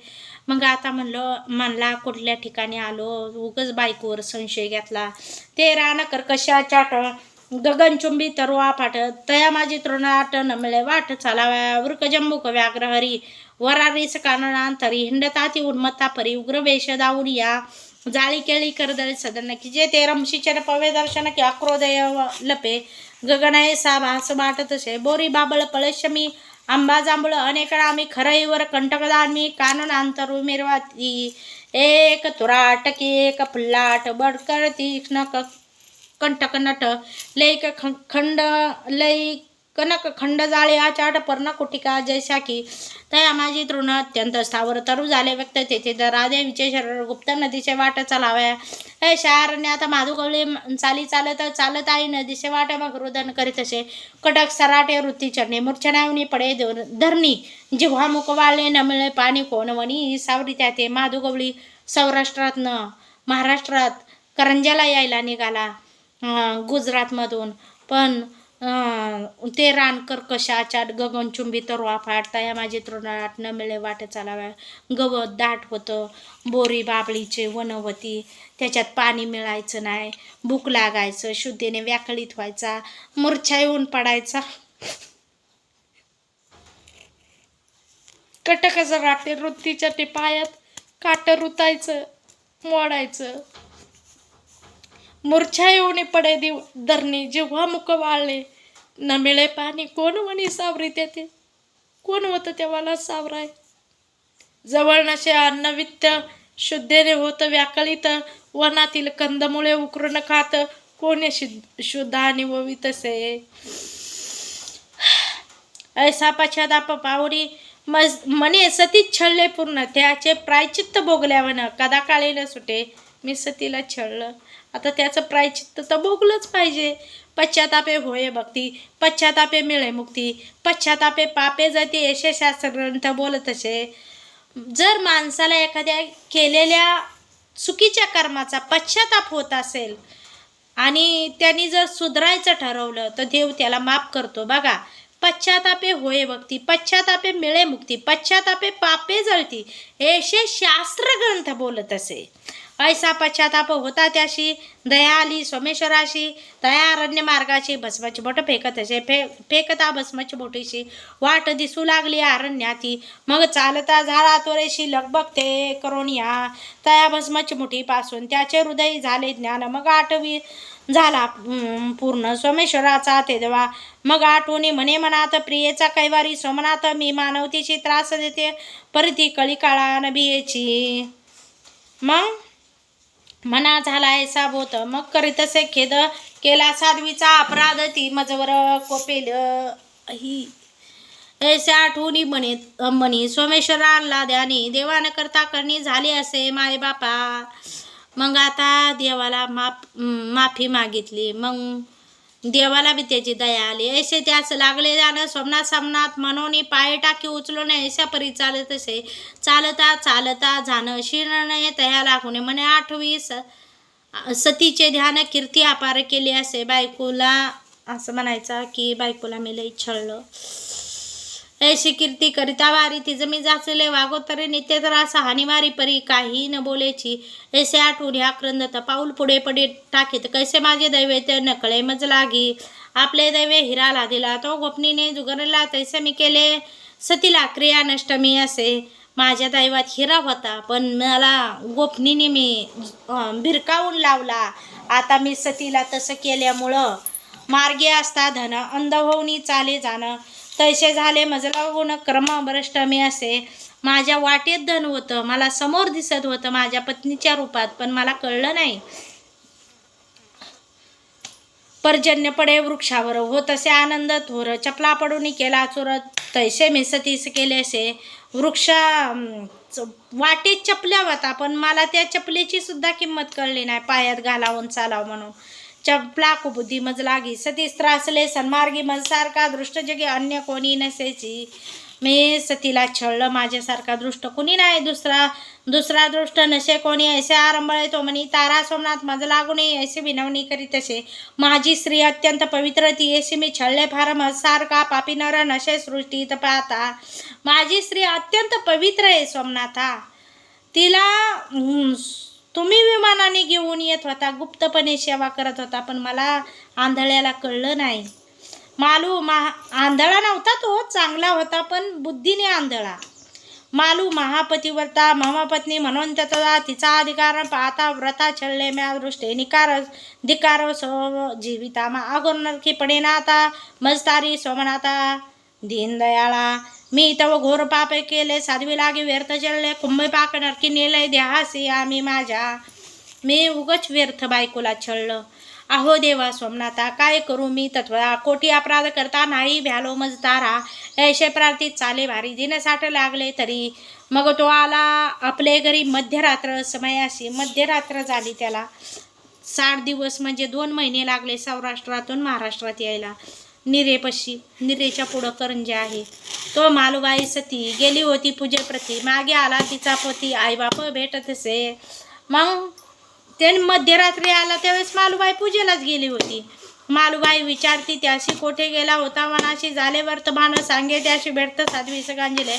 मग आता म्हणला कुठल्या ठिकाणी आलो. उगच बायकोवर संशय घेतला. ते रान कर्कशाच्या गगनचुंबी तरुआ फाट. तया माझी तृणाट न मिळे वाट चालाव्या. वृक जंबुक व्याघ्र हरी वरारीस काननांतरी. हिंडताती उन्मत्ता परी उग्र वेश दाऊन या. जाळी केळी करदळी सदन की जे ते रमशीचर पवे दर्शन की अक्रोदय लपे. गगनाय सा भास वाटतसे. बोरी बाबळ पळशमी आंबा जांभूळ अनेक आम्ही खरईवर कंटकदान मी. काननांतरू मिरवाती एक तुराटकी एक फुल्लाट. बडकर तीक्ष्ण कंटक नट लैक खंड लई कनक खंड जाळे आचाट पर्णकुटिका जैसा की. तया माझी तृण अत्यंत स्थावर तरू झाले व्यक्त तेथे. राधे विचे शरीर गुप्त नदीचे वाट चालाव्या. हे शहरण्यात माधू गवळी चाली चालत चालत आई नदीचे वाट मग रुदन करीत असे. कडक सराटे वृत्ती चढणे मूर्छनावनी पडे धरणी. जिव्हा मुख वाळले न मिळे पाणी कोण वणी. सावरी त्याते माधू गवळी सौराष्ट्रातनं महाराष्ट्रात करंजाला यायला निघाला गुजरातमधून. पण ते रान कर्कशाच्या गगनचुंबी तरुआ फाटता. या माझी तृणाट न मिळे वाट चालाव्या. गवत दाट होतं. बोरी बाबळीचे वन होती. त्याच्यात पाणी मिळायचं नाही. भूक लागायचं. शुद्धीने व्याकळीत व्हायचा. मूर्छा येऊन पडायचा. कटक जराटे वृत्तीच्या ते पायात काट रुतायचं मोडायचं. मूर्छा येऊन पडे धरणी. जेव्हा मुख वाळले न मिळे पाणी कोण वणी. सावरी तेथे कोण होतं तेव्हाला सावराय. जवळ नसे अन्नवित्त शुद्धेने होत व्याकळीत. वनातील कंदमुळे उकरून खात कोणी शुद्ध आणि ववितसे. ऐसा पश्चाताप पावरी मने सतीच छळले पूर्ण. त्याचे प्रायचित्त भोगल्यावन कदा काळी न सुटे. मी सतीला छळलं, आता त्याचं प्रायचित्त तर भोगलंच पाहिजे. पश्चातापे होय भक्ती, पश्चातापे मिळे मुक्ती. पश्चातापे पापे जाते असे शास्त्र ग्रंथ बोलत असे. जर माणसाला एखाद्या केलेल्या चुकीच्या कर्माचा पश्चाताप होत असेल आणि त्यांनी जर सुधारायचं ठरवलं तर देव त्याला माफ करतो. बघा, पश्चातापे होय भक्ती, पश्चातापे मिळे मुक्ती, पश्चातापे पापे जळती असे शास्त्र ग्रंथ बोलत असे. ऐसा पश्चाताप होता त्याशी दया आली सोमेश्वराशी. तया अरण्य मार्गाची भस्माची बोट फेकत असे. फेकता भस्माची बोटीशी वाट दिसू लागली अरण्याती. मग चालता झाला तोरेशी लगबगते करून या. तया भस्माची मुठीपासून त्याचे हृदय झाले ज्ञान. मग आठवी झाला पूर्ण सोमेश्वराचा ते देवा. मग आठवणी म्हणे मनात प्रियेचा कैवारी सोमनाथ. मी मानवतीची त्रास देते परती कळी काळा नभियेची. मग मना झाला ऐसा बोत. मग करीतसे खेद केला साध्वीचा अपराध. ती मजवर कोपेल ही ऐसे आठवणी म्हणी सोमेश्वराला द्यानी. देवान करता करणी झाली असे माय बापा. मग आता देवाला माफी मागितली. मग देवाला बी त्याची दया आली. ऐसे त्यास लागले जाणं सोमनाथ मनोनी पाय टाकी उचलून ऐशा परी चालत असे. चालता चालता जाणं शिरणे तया लागून म्हणे आठवी सतीचे ध्यान कीर्ती अपार केली असे. बायकोला असं म्हणायचा की बायकोला मी लई छळलं. ऐशी कीर्ती करिता वारी तिचं मी जाचले वागोतरे नित्य तर असं हानिवारी परी काही न बोलेची. ऐसे आठवून ह्या क्रंदत पाऊल पुढे पडे टाकीत कैसे माझे दैवे ते नकळे मज लागी. आपले दैवे हिराला दिला तो गोपनीने जुगरला तैसे मी केले सतीला क्रिया नष्ट मी असे. माझ्या दैवात हिरा होता पण मला गोपनीने मी भिरकावून लावला. आता मी सतीला तसं केल्यामुळं मार्गे असता धन अंध होऊनी चाले जाणं. तैसे झाले मजला गुण क्रम भ्रष्ट मी असे. माझ्या वाटेत धन होतं, मला समोर दिसत होतं माझ्या पत्नीच्या रूपात, पण मला कळलं नाही. पर्जन्य पडे वृक्षावर हो तसे आनंद थोर चपला पडून केला चोर. तैसे मी सतीस केले असे. वृक्ष वाटेत चपल्या होता पण मला त्या चपलेची सुद्धा किंमत कळली नाही. पायात घालावून चालाव म्हणून चपला कुबुद्धी मज लागी. सतीस त्रासले सन्मार्गी मज सारखा दृष्ट जगे अन्य कोणी नसेची. मी सतीला छळलं, माझ्यासारखा दृष्ट कुणी नाही. दुसरा दृष्ट नसे कोणी. ऐसे आरंभळे तो म्हणी तारा सोमनाथ मज लागून ऐसे विनवणी करी तसे. माझी स्त्री अत्यंत पवित्र ती ऐशी मी छळले फार मज सारखा पापी नर नशे सृष्टीत पाहता. माझी स्त्री अत्यंत पवित्र आहे सोमनाथा. तिला तुम्ही विमानाने घेऊन येत होता, गुप्तपणे सेवा करत होता, पण मला आंधळ्याला कळलं नाही. आंधळा नव्हता तो, चांगला होता पण बुद्धीने आंधळा. मालू महापतिव्रता महापत्नी म्हणून त्याचा तिचा अधिकार पाहता व्रता छळले म्या दृष्टे धिकार जीविता अगोर नरकी पडे ना आता मजतारी सोमनाथा दीनदयाळा. मी तव घोर पापे केले साध्वी लागे व्यर्थ जळले कुंभ पाक नरकी नेले देहासी आम्ही माझ्या. मी उगच व्यर्थ बायकोला छळलं. अहो देवा सोमनाथा काय करू मी तत्वा कोटी अपराध करता नाही भ्यालो मज तारा. ऐशे प्रार्थी चाले भारी दिनसाठ लागले तरी. मग तो आला आपले घरी मध्यरात्र समयाशी. मध्यरात्र झाली त्याला. 60 दिवस म्हणजे 2 महिने लागले सौराष्ट्रातून महाराष्ट्रात यायला. निरेपशी निरेच्या पुढं करंजे आहे. तो मालूबाई सती गेली होती पूजेप्रती. मागे आला तिचा पती आईबाप भेटत असे. मग त्याने मध्यरात्री आला त्यावेळेस मालूबाई पूजेलाच गेली होती. मालूबाई विचारती त्याशी कोठे गेला होता मनाशी झाले वर्तमान सांगे त्याशी भेटतं साध्वी सगांजिले.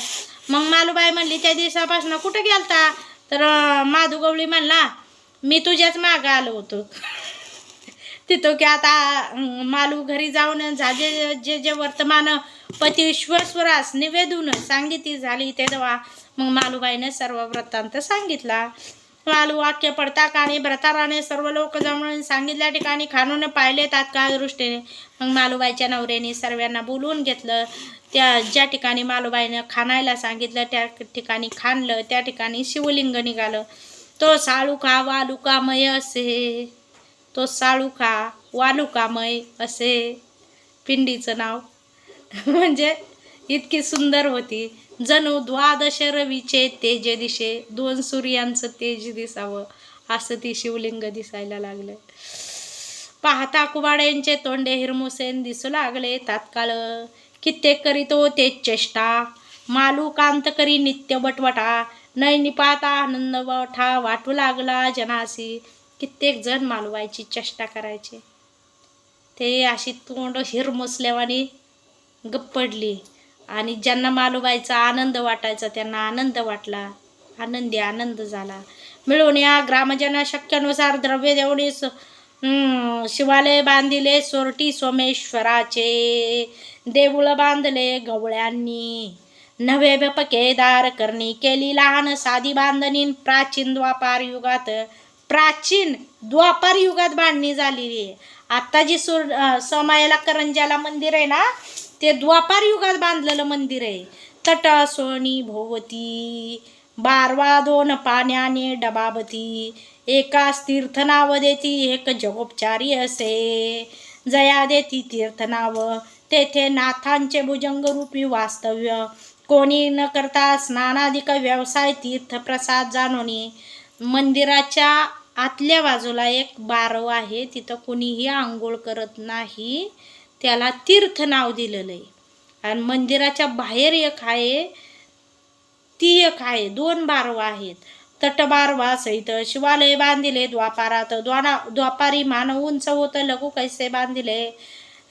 मग मालूबाई म्हणली त्या दिवसापासून कुठे गेलता. तर माधुगवळी म्हणला मी तुझ्याच मागं आलो होतो. तिथं की आता मालू घरी जाऊन झाले जे वर्तमान पती विश्वेश्वरास निवेदून सांगितली झाली तेव्हा मग मालूबाईनं सर्व वृत्तांत सांगितला. मालू वाक्य पडता काणी भ्रताराने सर्व लोक जमून सांगितल्या ठिकाणी खाणून पाहिले तात्काळ दृष्टीने. मग मालूबाईच्या नवऱ्याने सर्वांना बोलवून घेतलं. त्या ज्या ठिकाणी मालूबाईनं खाणायला सांगितलं त्या ठिकाणी खाणलं. त्या ठिकाणी शिवलिंग निघालं. तो साळुखा वालुकामय असे. तो साळुखा वालुकामय असे पिंडीचं नाव. म्हणजे इतकी सुंदर होती. जणू द्वादश रवीचे तेज दिशे 2 सूर्यांचं तेज दिसावं असं ती शिवलिंग दिसायला लागलं. पाहता कुबाड्यांचे तोंडे हिरमुसेन दिसू लागले तात्काळ. कित्येक करीतो ते चेष्टा मालू कांत करी नित्य बटवटा. नैनी पाहता आनंद वठा वाटू लागला जनासी. कित्येक जण मालूबाईची चेष्टा करायचे. ते अशी तोंड हिरमुसल्यावानी गप्प पडली. आणि ज्यांना मालूबाईचा आनंद वाटायचा त्यांना आनंद वाटला. आनंदी आनंद झाला. मिळून या ग्रामजन शक्यानुसार द्रव्य देऊन शिवालय बांधिले सोरटी सोमेश्वराचे. देऊळ बांधले गवळ्यांनी नवे केदार करणी केली लहान साधी बांधणी. प्राचीन द्वापार युगात बांधणी झालेली आहे. आता जी समायाला करंजाला मंदिर आहे ना ते द्वापार युगात बांधलेलं मंदिर आहे. तट सोनी भोवती 12 2 पाण्याने डबाबती. एकाच तीर्थनाव देती एक जगोपचारी असे. जया देती तीर्थनाव तेथे नाथांचे भुजंगरूपी वास्तव्य. कोणी न करता स्नानाधिक व्यवसाय तीर्थप्रसाद जाणोनी. मंदिराच्या आतल्या बाजूला एक बारव आहे. तिथं कुणीही आंघोळ करत नाही. त्याला तीर्थ नाव दिलेलं आहे. आणि मंदिराच्या बाहेर एक आहे ती एक आहे. 2 बारव आहेत. तटबारवा सहित शिवालय बांधिले द्वापारात. द्वापारी मानव उंच होत लघु कैसे बांधिले.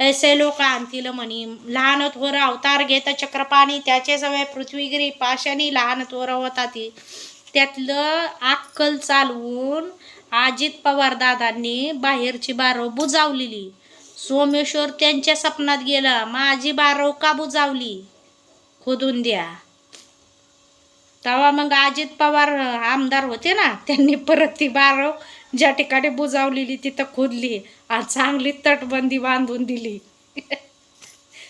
ऐसे लोक आणतील म्हणी. लहान थोर अवतार घेत चक्रपाणी, त्याचे सवय पृथ्वीगिरी पाशानी. लहान थोर होता त्यातलं अक्कल चालवून अजित पवार दादांनी बाहेरची बारव बुजावलेली. सोमेश्वर त्यांच्या स्वप्नात गेला, माझी बारव का बुजावली, खोदून द्या. तेव्हा मग अजित पवार आमदार होते ना, त्यांनी परत ती बारव ज्या ठिकाणी बुजावलेली तिथं खोदली आणि चांगली तटबंदी बांधून दिली.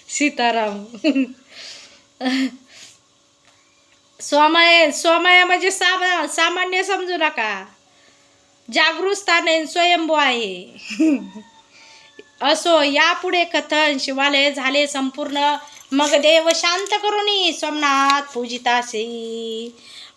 सीताराम. सोमय म्हणजे सामान्य समजू नका, जागृत स्थान आहे, स्वयंभू आहे. असो, यापुढे कथन शिवालय झाले संपूर्ण. मग देव शांत करुनी सोमनाथ पूजितासी.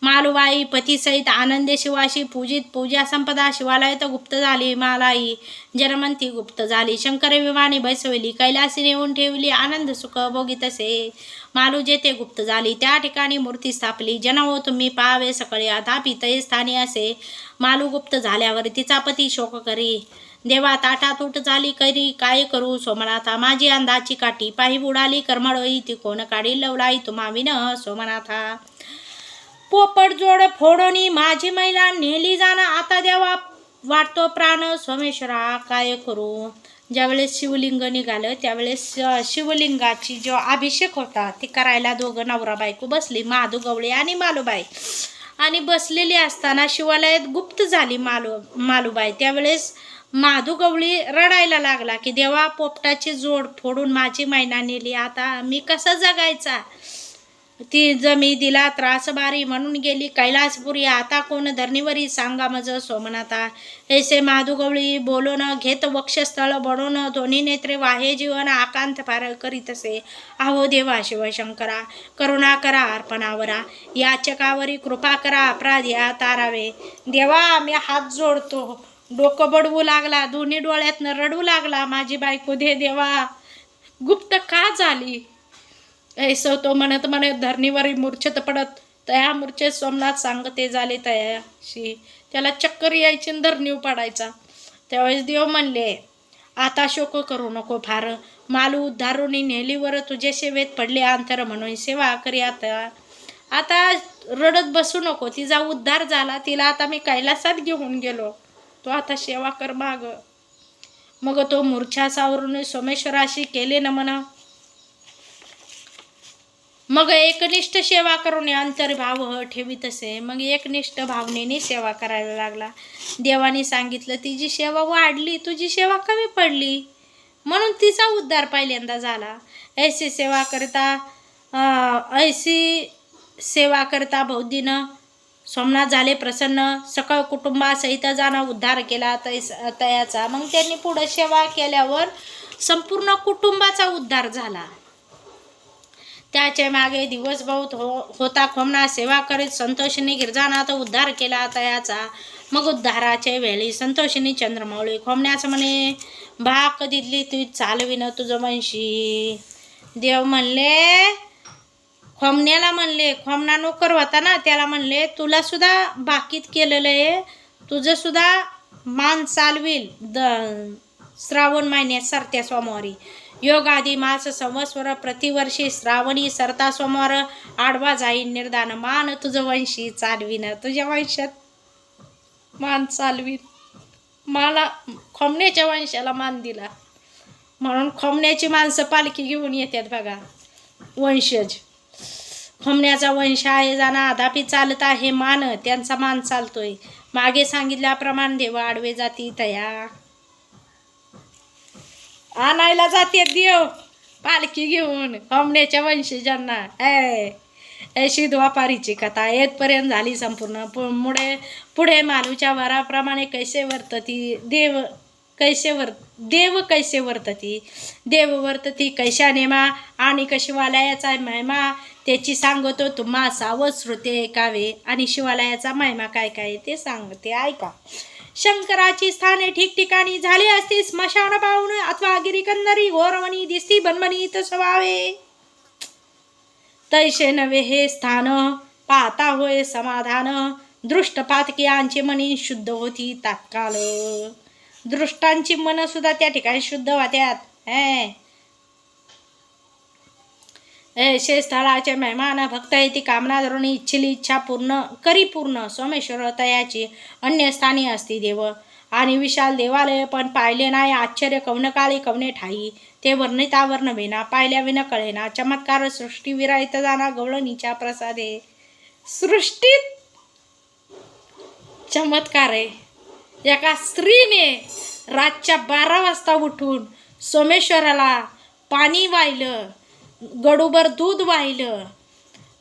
मालुबाई पतीसहित आनंदे शिवाशी पूजित. पूजा संपदा शिवालय तर गुप्त झाली. मालाई जन्मंती गुप्त झाली. शंकर विमानी बैसवली. कैलासी नेऊन ठेवली. आनंद सुख भोगीतसे. मालू जेथे गुप्त झाली त्या ठिकाणी मूर्ती स्थापली. जनवो तुम्ही पाहावे सकळे, अथापि तै स्थानी असे. मालू गुप्त झाल्यावर तिचा पती शोक करी. देवा ताटातूट झाली करी, काय करू सोमनाथा, माझी अंदाची काठी. पाही बुडाली करमळोई, ती कोण काढी लवलाई तुम्हा विन सोमनाथा. पोपट जोड फोडोनी माझी महिला नेली जाणं. आता देवा वाटतो प्राण सोमेश्वरा, काय करू. ज्यावेळेस शिवलिंग निघालं त्यावेळेस शिवलिंगाची जो अभिषेक होता ती करायला दोघं नवरा बायको बसली, माधू गवळे आणि मालूबाई. आणि बसलेली असताना शिवालयात गुप्त झाली मालूबाई. त्यावेळेस माधू गवळी रडायला लागला की देवा, पोपटाची जोड फोडून माझी मैना नेली, आता मी कसा जगायचा. ती जमी दिला त्रास बारी, म्हणून गेली कैलासपुरी. आता कोण धरणीवरी सांगा मज सोमनाथा. ऐसे माधू गवळी बोलून घेत वक्षस्थळ बडून. दोन्ही नेत्रे वाहे जीवन आकांत पार करीतसे. आहो देवा शिवशंकरा, करुणा करा अर्पणावरा. याचकावरी कृपा करा, अपराध या तारावे. देवा मी हात जोडतो. डोकं बडवू लागला, दोन्ही डोळ्यातनं रडू लागला. माझी बायको दे देवा, गुप्त का झाली. ऐसं तो म्हणत धरणीवरी मूर्छेत पडत. तया मूर्छेत सोमनाथ सांगते झाले तयाशी. त्याला चक्कर यायची आणि धरणीव पडायचा. त्यावेळेस देव म्हणले, आता शोक करू नको फार. मालू उद्धारुनी नेलीवर तुझे सेवेत पडले अंतर, म्हणून सेवा करी. आता रडत बसू नको, तिचा उद्धार झाला, तिला आता मी कैलासात घेऊन गेलो, तो आता सेवा कर माग. मग तो मूर्छा सावरून सोमेश्वराशी केले नमन. मग एकनिष्ठ सेवा करून अंतर्भाव ठेवीत असे. मग एकनिष्ठ भावनेने सेवा करायला लागला. देवाने सांगितलं, तिची सेवा वाढली, तुझी सेवा कमी पडली, म्हणून तिचा उद्धार पहिल्यांदा झाला. ऐसी सेवा करता बौद्धीनं सोमनाथ झाले प्रसन्न. सकळ कुटुंबासहित जाणं उद्धार केला तयाचा. मग त्यांनी पुढे सेवा केल्यावर संपूर्ण कुटुंबाचा उद्धार झाला. त्याच्या मागे दिवस बहुत होता खोमना. सेवा करीत संतोषिनी गिरजानाथ उद्धार केला तयाचा. मग उद्धाराच्या वेळी संतोषिनी चंद्रमौळी खोमण्याचं म्हणे, भाक दिली तू चालविन तुझं वंशी. देव म्हणले खोमण्याला, म्हणले खोमना नोकर होता ना, त्याला म्हणले तुला सुद्धा बाकीत केलेलं आहे, तुझं सुद्धा मान चालविल श्रावण महिन्यात सरत्या सोमवारी. योग आदी मास संवत्सर प्रतिवर्षी श्रावणी सरता सोमवार आडवा जाईन निर्दान. मान तुझं वंशी चालवीन, तुझ्या वंशात मान चालवीन. मला खोमण्याच्या वंशाला मान दिला म्हणून खोमण्याची माणसं पालखी घेऊन येतात बघा, वंशज. खोमण्याचा वंश आहे जाणा, अधापी चालत आहे मान, त्यांचा मान चालतोय. मागे सांगितल्याप्रमाणे देव आडवे जाती तया आणायला जाते देव पालखी घेऊन खोमण्याच्या वंशजांना. अशी द्वापारीची कथा येतपर्यंत झाली संपूर्ण. पुढे मालूच्या वराप्रमाणे कैसे वर्तती देव, कैसे वर्तती देव वर्तती कैशा नेमा, आणि शिवालयाचा महिमा त्याची सांगतो तुम्हा सावध श्रोते ऐकावे. आणि शिवालयाचा महिमा काय काय ते सांगते ऐका. शंकराची स्थाने ठिकठिकाणी झाली असती स्मशान पाहून, अथवा गिरिकंदरी घोरवणी दिसती बनबनी तसवावे. तैसे नवे हे स्थान पाहता होय समाधान, दृष्टपातकीयांची मनी शुद्ध होती तात्काळ. दृष्टांची मन सुद्धा त्या ठिकाणी शुद्ध होत्यात. ऐसे स्थळाचे मेहमान भक्त येती कामना धरून इच्छिली इच्छा पूर्ण करी पूर्ण सोमेश्वर तयाची अन्य स्थानी असती देव आणि विशाल देवालय पण पाहिले नाही आश्चर्य कवनकाळी कवने ठाई ते वर्णिता वर्ण विना पाहिल्या विना कळेना चमत्कार सृष्टी विरायत जाना गवळणीच्या प्रसादे सृष्टीत चमत्कार आहे। एका स्त्रीने रातच्या 12 वाजता उठून सोमेश्वराला पाणी वाहिलं, गडूभर दूध वाहिलं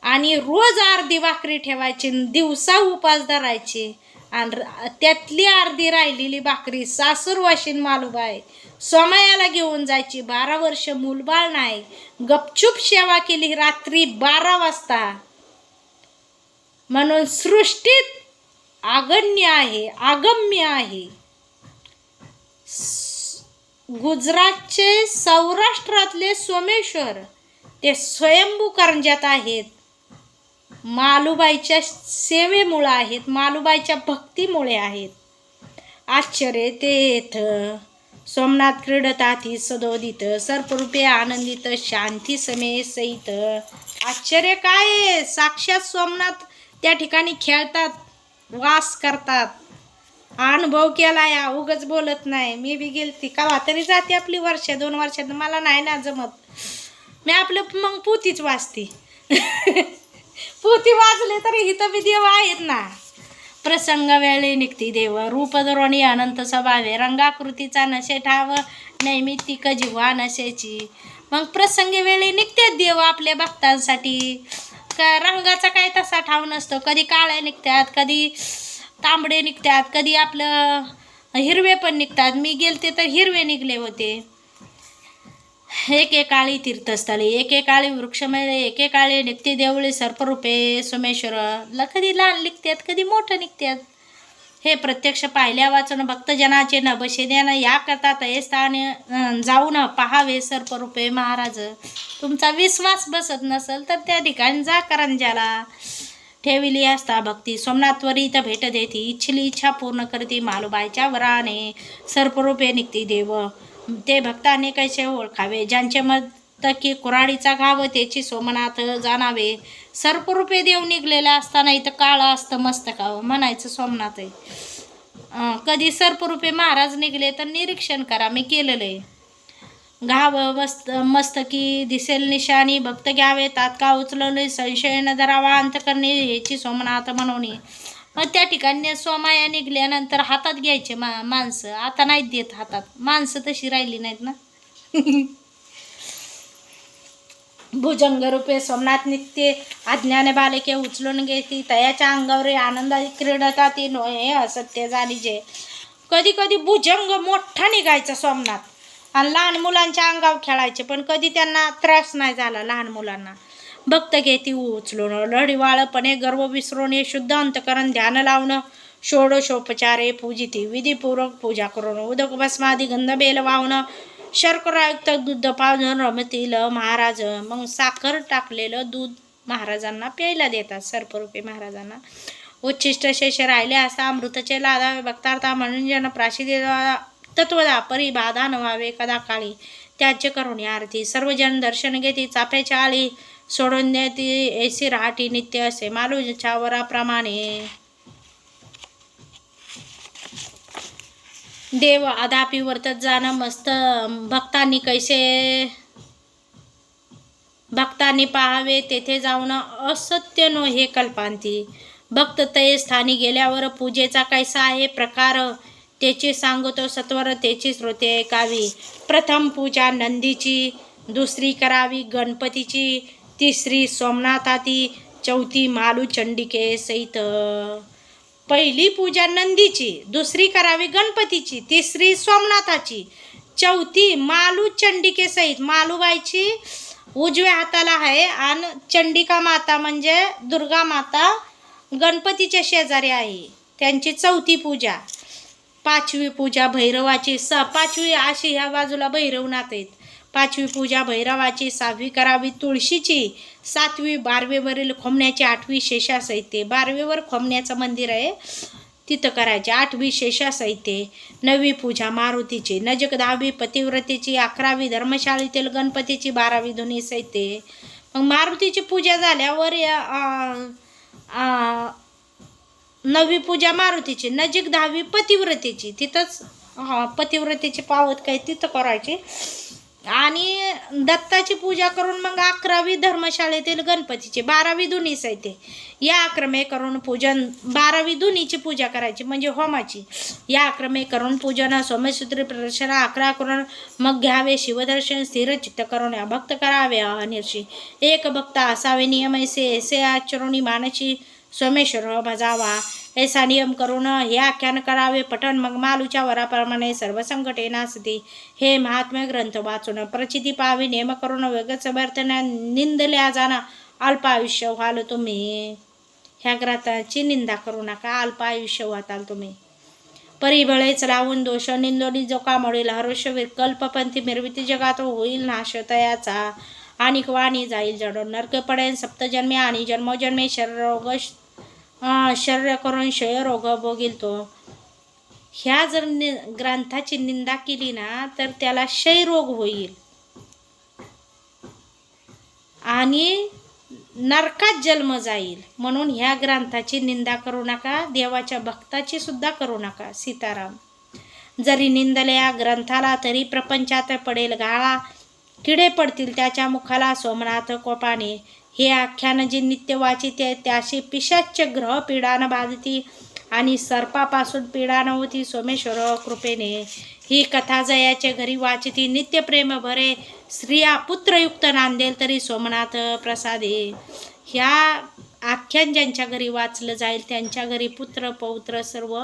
आणि रोज अर्धी भाकरी ठेवायची, दिवसा उपास धरायची आणि त्यातली अर्धी राहिलेली भाकरी सासूरवाशीन मालूबाई सोमयाला घेऊन जायची। 12 वर्ष मूलबाळ नाही, गपचूप सेवा केली रात्री 12 वाजता। म्हणून सृष्टीत आगण्य आहे, आगम्य आहे। गुजरातचे सौराष्ट्रातले सोमेश्वर ते स्वयंभू करंज्यात आहेत, मालूबाईच्या सेवेमुळे आहेत, मालूबाईच्या भक्तीमुळे आहेत। आश्चर्य तेथ सोमनाथ क्रीडताती सदोदित सर्परूपे आनंदित शांती समे सहित। आश्चर्य काय आहे, साक्षात सोमनाथ त्या ठिकाणी खेळतात, वास करतात। अनुभव केला या, उगच बोलत नाही। मी बी गेलती कवा तरी जाते आपली वर्ष 2 वर्षात, मला नाही ना जमत, मी आपलं मग पोथीच वाचते पोथी वाचले तरी इथं बी देव आहेत ना। प्रसंग वेळे निघती देव रूप धरोणी अनंत स्वभावे रंगाकृतीचा नशे ठाव नैमित्तिक जिव्हा नशेची। मग प्रसंगी वेळी निघतात देव आपल्या भक्तांसाठी, का रंगाचा काय तसा ठाव नसतो, कधी काळे निघतात, कधी तांबडे निघतात, कधी आपलं हिरवे पण निघतात। मी गेलते तर हिरवे निघले होते। एकेकाळी तीर्थस्थळे, एकेकाळी वृक्षमेळे, एकेकाळी निघते देवळे सर्परूपे सोमेश्वर। कधी लहान निघतात, कधी मोठं निघतात। हे प्रत्यक्ष पाहिल्या वाचून भक्तजनाचे नभसेद्यानं या करता ते स्थान जाऊन पहावे सर्परूपे महाराज। तुमचा विश्वास बसत नसेल तर त्या ठिकाणी जा करंजाला। ठेविली असता भक्ती सोमनाथ त्वरित भेट देती इच्छिली इच्छा पूर्ण करती मालूबाईच्या वराने सर्परूपे निघती देव। ते भक्तांनी कैसे ओळखावे, ज्यांचे मत की कुऱ्हाडीचा घाव त्याची सोमनाथ जाणावे। सर्परूपे देव निघलेला असताना इथं काळा असतं मस्तकाव म्हणायचं सोमनाथ आहे। कधी सर्परूपे महाराज निघले तर निरीक्षण करा, मी केलेलं आहे। घाव मस्तकी दिसेल निशाणी भक्त घ्यावे तात्काळ उचलले संशय न धरावा अंतकरणी ह्याची सोमनाथ म्हणून। मग त्या ठिकाणी सोमाया निघल्यानंतर हातात घ्यायचे माणसं, आता नाहीत देत हातात, माणसं तशी राहिली नाहीत ना भुजंग रूपे सोमनाथ निघते अज्ञाने बालके उचलून घेती तयाच्या अंगावर आनंदा क्रीडता ती हे असत्य जाणीजे। कधी कधी भुजंग मोठा निघायचा सोमनाथ आणि लहान मुलांच्या अंगावर खेळायचे, पण कधी त्यांना त्रास नाही झाला लहान मुलांना। भक्त घेती उचलून लढीवाळपणे गर्व विसरून शुद्ध अंतकरण ध्यान लावणं षोडशोपचारे पूजिती विधीपूर्वक पूजा करून उदक भस्मादी गंध बेल वाहणं शर्करायुक्त दूध पाजून रमतील महाराज। मग साखर टाकलेलं दूध महाराजांना प्यायला देतात सर्परूपे महाराजांना। उच्छिष्ट शेष राहिले असता अमृताचे लादावे भक्तार्था म्हणून जन प्राशिदे तत्वदा परिबाधा न व्हावे कदा काळी त्याचे करून आरती। सर्वजण दर्शन घेती चाफ्याच्या आळी सोडून देती ऐसी राहटी नित्य असे मालूच्या वराप्रमाणे। देव अदापी वर्तत जाणं मस्त भक्तांनी कैसे भक्तांनी पाहावे तेथे जाऊन असत्य नो हे कल्पांती। भक्त ते स्थानी गेल्यावर पूजेचा कैसा आहे प्रकार त्याची सांगतो सत्वर त्याची श्रोते ऐकावी। प्रथम पूजा नंदीची, दुसरी करावी गणपतीची, तिसरी सोमनाथाची, चौथी मालू चंडिके सहित। पहिली पूजा नंदीची, दुसरी करावी गणपतीची, तिसरी सोमनाथाची, चौथी मालू चंडिके सहित। मालूबाईची उजव्या हाताला आहे आणि चंडिका माता म्हणजे दुर्गा माता गणपतीच्या शेजारी आहे, त्यांची चौथी पूजा। पाचवी पूजा भैरवाची, पाचवी अशी ह्या बाजूला भैरवनाथ आहेत। पाचवी पूजा भैरवाची, 6वी करावी तुळशीची, 7वी बारवेवरील खोमण्याची, 8वी शेषासहिते, 12वेवर खोमण्याचं मंदिर आहे तिथं करायचे, 8वी शेषासहिते, 9वी पूजा मारुतीची, नजक 10वी पतिव्रतेची, 11वी धर्मशाळेतील गणपतीची, 12वी धुनी सहिते। मग मारुतीची पूजा झाल्यावर नववी पूजा मारुतीची, नजीक 10वी पतिव्रतेची, तिथंच पतिव्रतेची पावत काय तिथं करायची. आणि दत्ताची पूजा करून मग 11वी धर्मशाळेतील गणपतीची, 12वी धुनीस आहे ते, या क्रमे करून पूजन, 12वी धुनीची पूजा करायची म्हणजे होमाची. या क्रमे करून पूजन, सोमेश्वरी प्रदर्शन 11 करून मग घ्यावे शिवदर्शन, स्थिर चित्त करून भक्त करावे अनिर्षी. एक भक्त असावे नियम ऐसे आचरणी मानसी, सोमेश्वर भजावा ऐसा नियम करून हे आख्यान करावे पठण. मग मालूच्या वराप्रमाणे सर्व संकटे नासती, हे महात्म्य ग्रंथ वाचून प्रचिती पाहावी. नेम करून वेगच वर्तन, निंदल्या जाणं अल्प आयुष्य व्हाल तुम्ही. ह्या ग्रंथाची निंदा करू नका, अल्प आयुष्य व्हाल तुम्ही. परिबळेच लावून दोष निंदोनी जो का मिळेल, हरुष विकल्पपंथी मिरविती जगात होईल नाश तयाचा. आणि वाणी जाईल जडून नरक पडेल सप्तजन्मे, आणि जन्मोजन्मे शरीरोग शरीर करून क्षयरोग भोगील तो. ह्या जर ग्रंथाची निंदा केली ना तर त्याला क्षयरोग होईल आणि नरकात जन्म जाईल. म्हणून ह्या ग्रंथाची निंदा करू नका, देवाच्या भक्ताची सुद्धा करू नका. सीताराम. जरी निंदल्या ग्रंथाला तरी प्रपंचात पडेल गाळा, किडे पडतील त्याच्या मुखाला सोमनाथ कोपाने. हे आख्यान जे नित्य वाचिते त्याशी पिशाच्च ग्रह पीडा न बाधती, आणि सर्पापासून पीडा न होती सोमेश्वर कृपेने. ही कथा जयाचे घरी वाचिती, नित्य प्रेम भरे स्त्रिया पुत्रयुक्त नांदेल तरी सोमनाथ प्रसादे. ह्या आख्यान ज्यांच्या घरी वाचलं जाईल त्यांच्या घरी पुत्र पौत्र सर्व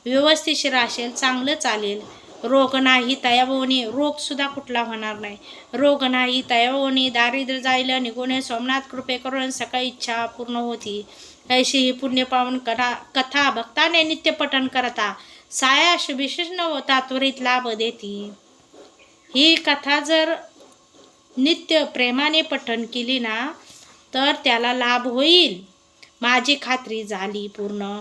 व्यवस्थिशीर असेल, चांगलं चालेल. रोग नाही तयावोनी, रोगसुद्धा कुठला होणार नाही. रोग नाही तयावोनी, दारिद्र्य जाईल निघून, सोमनाथ कृपे करून सकाळी इच्छा पूर्ण होती. ऐशी ही पुण्य पावन कथा भक्ताने नित्य पठण करता, सायाश विशेष होता त्वरित लाभ देती. ही कथा जर नित्य प्रेमाने पठण केली ना तर त्याला लाभ होईल, माझी खात्री झाली पूर्ण.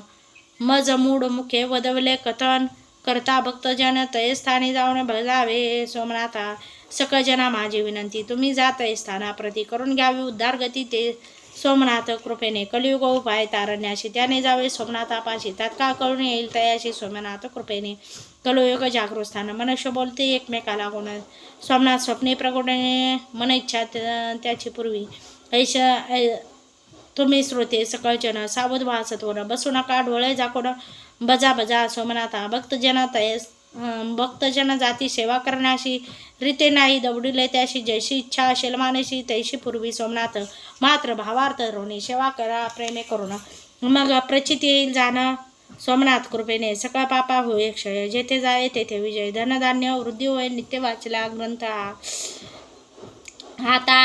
मज मूड मुखे वदवले कथन, करता भक्तजन तय स्थानी जाऊन भजावे सोमनाथा. सकळजना माझी विनंती, तुम्ही जात स्थानाप्रती करून घ्यावी उद्धार गती ते सोमनाथ कृपेने. कलियुग उपाय तारण्याशी त्याने जावे सोमनाथापाशी, तात्काळ करून येईल तयाशी सोमनाथ कृपेने. कलियुग जागृतस्थान, मनुष्य बोलते एकमेकाला गुण, सोमनाथ स्वप्ने प्रगोडणे मन इच्छा त्याची पूर्वी. ऐशा तुम्ही श्रोते सकळजन सावध व्हा सत्वर, बसू नका डोळे झाकून बजा बजा सोमनाथा. भक्तजन जाती सेवा करण्याशी, रीते नाही दवडिले त्याशी, जैशी इच्छा असेल मानशी तैशी पूर्वी सोमनाथ. मात्र भावार्थ रोणी सेवा करा प्रेमे करून, मग प्रचिती येईल जाणं सोमनाथ कृपेने. सकाळ पापा होय क्षय, जेथे जाय तेथे विजय, धनधान्य वृद्धी होय नित्य वाचला ग्रंथ. आता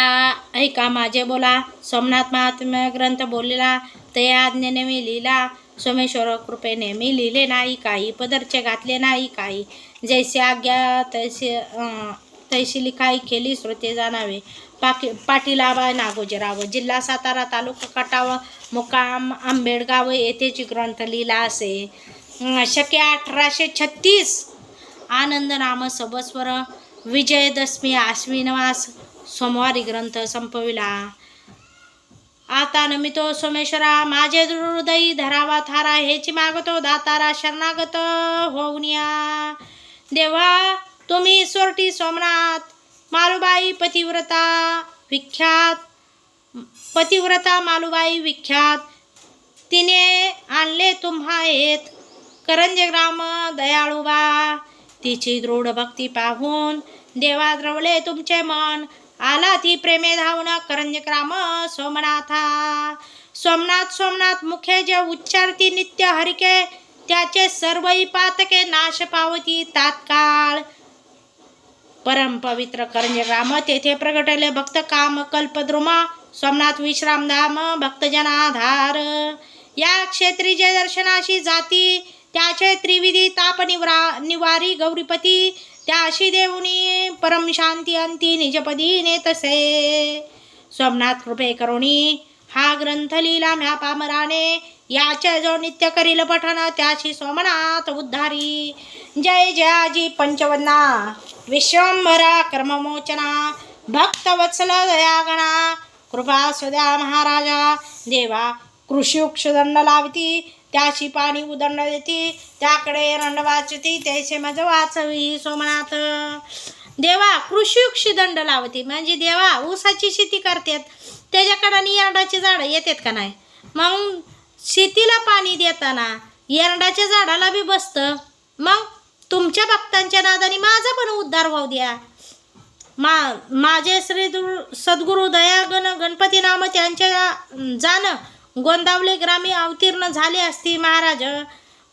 ऐका माझे बोला, सोमनाथ महात्म्य ग्रंथ बोललेला तया आज्ञेने मी लिहिला. सोमेश्वर कृपेने मी लिहिले नाही काही, पदरचे घातले नाही काही, जैसे आज्ञा तैशी लिखाई केली श्रोते जाणावे. पाटीलाबा नागोजीराव, जिल्हा सातारा, तालुका कटाव, मुक्काम आंबेडगाव येथेची ग्रंथ लिहिला असे. शके 1836 आनंद नाम सबस्वर, विजयदशमी आश्विनवास सोमवारी ग्रंथ संपविला. आता नमितो सोमेश्वरा, माझे हृदयी धरावा थारा, हेची मागतो दातारा शरणागत होऊनिया. देवा तुम्ही सोरटी सोमनाथ, मालुबाई पतिव्रता विख्यात, पतिव्रता मालुबाई विख्यात, तिने आणले तुम्हा येत करंजे ग्राम दयाळूबा. तिची दृढ भक्ती पाहून देवा द्रवले तुमचे मन, आला ती प्रेमे धावून करंजे ग्राम सोमनाथा. सोमनाथ सोमनाथ मुखे जे उच्चारती नित्य हरिके, त्याचे सर्वही पातके नाश पावती तात्काळ. परम पवित्र करंजे ग्राम, तेथे प्रगटले भक्त काम कल्पद्रुम, सोमनाथ विश्रामधाम भक्तजनाधार. या क्षेत्री जे दर्शनाशी जाती, त्याचे त्रिविधी ताप निवारी गौरीपती, त्याशी देऊनी परम शांती अंती निजपदी नेतसे. सोमनाथ कृपे करुणी हा ग्रंथ लिहिला म्या पामराने, याचे जो नित्य करील पठण त्याशी सोमनाथ उद्धारी. जय जयाजी पंचवदना, विश्वंभरा कर्ममोचना, भक्तवत्सल दयागणा, कृपा असू द्या महाराजा. देवा कृषी दंड लावती, त्याशी पाणी उदंड देती, त्याकडे रंड वाचती, त्याचे मज वाचवी सोमनाथ. देवा कृषी दंड लावती म्हणजे देवा ऊसाची शेती करतात, त्याच्याकडं एरंडाची झाडं येतात का नाही. मग शेतीला पाणी देताना एरंडाच्या झाडाला बी बसतं. मग तुमच्या भक्तांच्या नादाने माझा पण उद्धार होऊ द्या. माझे श्री सद्गुरु दयागण गणपती नाम त्यांच्या जाणं गोंदावले ग्रामी अवतीर्ण झाले असती महाराज.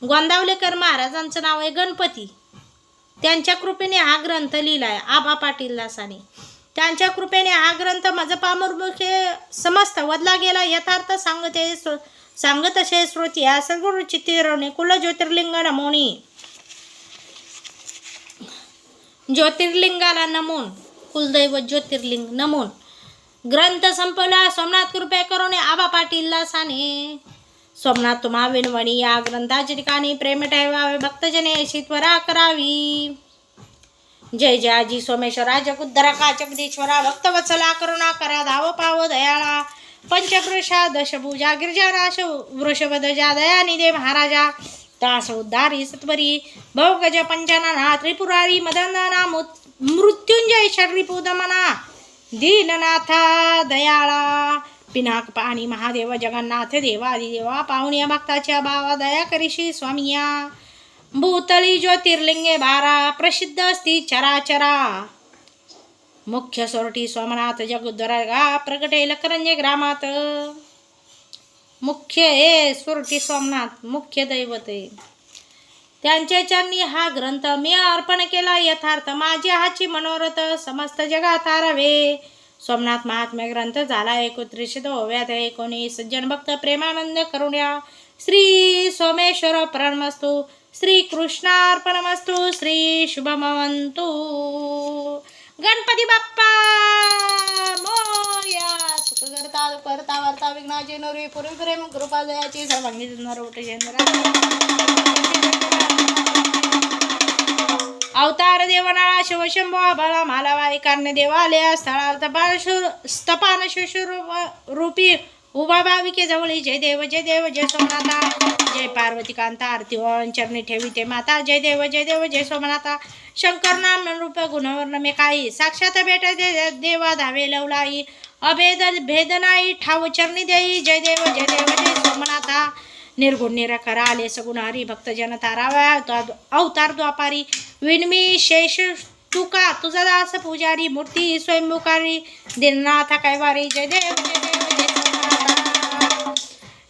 गोंदावलेकर महाराजांचं नाव आहे गणपती. त्यांच्या कृपेने हा ग्रंथ लिहिलाय आबा पाटील दासाने. त्यांच्या कृपेने हा ग्रंथ माझं पामरमुखे समस्त वदला गेला. यथार्थ सांगत असे श्रोती सद्गुरु चित्तिरवणे कुल ज्योतिर्लिंग नमोनी. ज्योतिर्लिंगाला नमून कुलदैवत ज्योतिर्लिंग नमून ग्रंथ संपवला. सोमनाथ कृपे करून आबा पाटील दासाने. सोमनाथ तुम्हा विनवणी या ग्रंथाच्या ठिकाणी प्रेम ठेवावे, भक्तजने अशी त्वरा करावी. जय जय आजी सोमेश्वरा जगुद्धरका जगदीश्वरा भक्तवत्सला करुणा करा धाव पाव दयाळा. पंचपुरुषा दशभुजा गिरिजानाश वृषभध्वजा दयानिधे महाराजा. दास उद्धारी सत्वरी भवगज पंचनाना त्रिपुरारी मदनना मृत्युंजय शरीपुदमना दीननाथा दयाळा. पिनाक पाणी महादेव जगन्नाथ देवादिदेवा पाहुण्या भक्ताच्या भावा दया करीशी स्वामिया. भूतली ज्योतिर्लिंगे 12 प्रसिद्ध असती चराचरा. मुख्य सोरठी सोमनाथ जगुद्दरगा प्रगटेल करंजे ग्रामात. मुख्य हे सोरठी सोमनाथ मुख्य दैवत आहे. त्यांच्या चरणी हा ग्रंथ मी अर्पण केला. यथार्थ माझ्या हाची मनोरथ समस्त जगात आरावे. सोमनाथ महात्म्य ग्रंथ झाला 31व्यात 19 सज्जन भक्त प्रेमानंद करुण्या. श्री सोमेश्वर प्रणमस्तु. श्री कृष्णार्पणमस्तु. श्री शुभमवंतु. गणपती बाप्पा मोरया. सुख करता करता वार्ता विघ्नाचे नोरी पूर्वी प्रेम कृपा दयाची सर्वांगी अवतार देवनाळा शिवशंभो बळा मालावाई कारणे देवालय स्थळार्थ स्तपान रूपी उभा भाविके जवळी. जय देव जय देव जय सोमनाथा. जय पार्वती कांता आरती चरणी ठेवी ते माता. जय देव जय देव जय सोमनाथा. शंकर नाम रूप गुणवर्ण मे काही साक्षात भेट देवा धावे लवलाई. अभेद भेदनाई ठाव चरणी देई. जय देव जय देव जय सोमनाथा. निर्गुण निराकार आले सगुण हरी भक्त जन ताराव्या अवतार द्वापारी. विनमी शेष तुका तुझा दास पुजारी. मूर्ती स्वयंभुकारी दिननाथा कैवारी. जय देव जय देव जय सोमनाथा.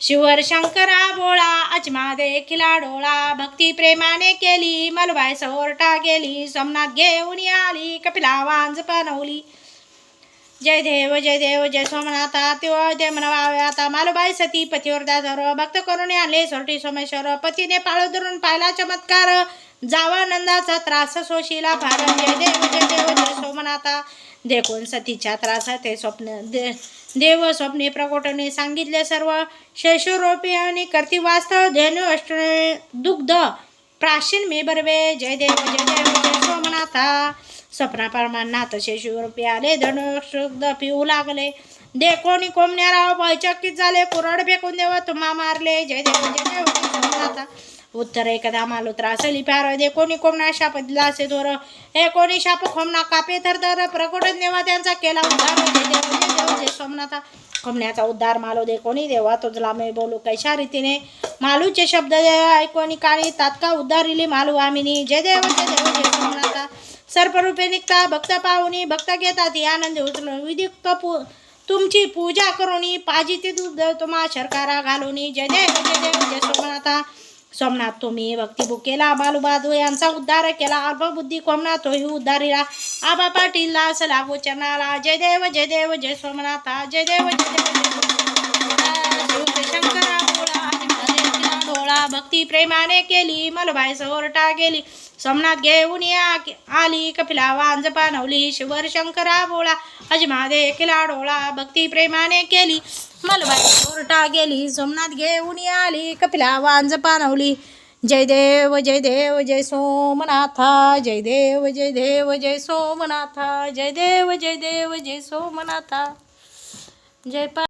शिवर शंकरा बोळा अजमा देखिला डोळा. भक्ती प्रेमाने केली मलबाई सोरटा गेली. सोमनाथ घेऊन आली कपिला वांज बनवली. जय देव जय सोमनाथा. ते म्हणवावे आता मालबाई सती पतीवर सर्व भक्त करून आणले सोरटी सोमेश्वर. पतीने पाळ धरून पाहिला चमत्कार. जावा नंदाचा त्रास सोशीला फार. जय देव जय सोमनाथा. देखून सतीच्या त्रासात स्वप्न देव स्वप्ने प्रकोटने सांगितले सर्व. शेषरोपी आणि करती वास्तव धेनु अष्ट दुग्ध प्राचीन मे बरवे. जय देव जय सोमनाथा. स्वप्नाप्रमाणात शेषरूपी आले धनुष्द पिऊ लागले. देखोनी कोंबण्याराव भयचकित झाले. कुरड फेकून देव तुम्हा मारले. जय देव जय सोमनाथा. उत्तर एकदा मालो त्रासली प्यार. दे कोणी कोमना शाप दिला असे दोर. हे कोणी शाप खोमना कापे थरथर. प्रकट देवा त्यांचा केला उद्धार. जय देव जय सोमनाथा. खोमण्याचा उद्धार मालो दे कोणी देवा तुझला मी बोलू कैशा रीतीने. मालूचे शब्द ऐकोनी काणी तात्काळ उद्धारिली मालू आमिनी. जय देव जय सोमनाथा. सर्परूपे निघता भक्त पाहुनी भक्त घेतात आनंद उचलून. विधिक्त तुमची पूजा करूनी पाजिते दूध तुम्हा शर्कारा घालूनी. जय देव जय सोमनाथा. सोमनाथ तुम्ही भक्तिभूक केला. बालूबादू यांचा उद्धार केला. अल्पबुद्धी कोमना तोही उद्धारीला. आबा पाटील दास लागू चरणाला. जय देव जय सोमनाथा. जय देव शंकरा डोळा. भक्ती प्रेमाने केली मलबाई सोरटा गेली. सोमनाथ घेऊन आली कपिला वांज पानवली. शिवर शंकरा बोळा अजमा देखिला डोळा. भक्ती प्रेमाने केली मलबाई सोरटा गेली. सोमनाथ घेऊन आली कपिला वांज पानवली. जय देव जय सोमनाथा. जय देव जय सोमनाथा. जय देव जय सोमनाथा. जय पा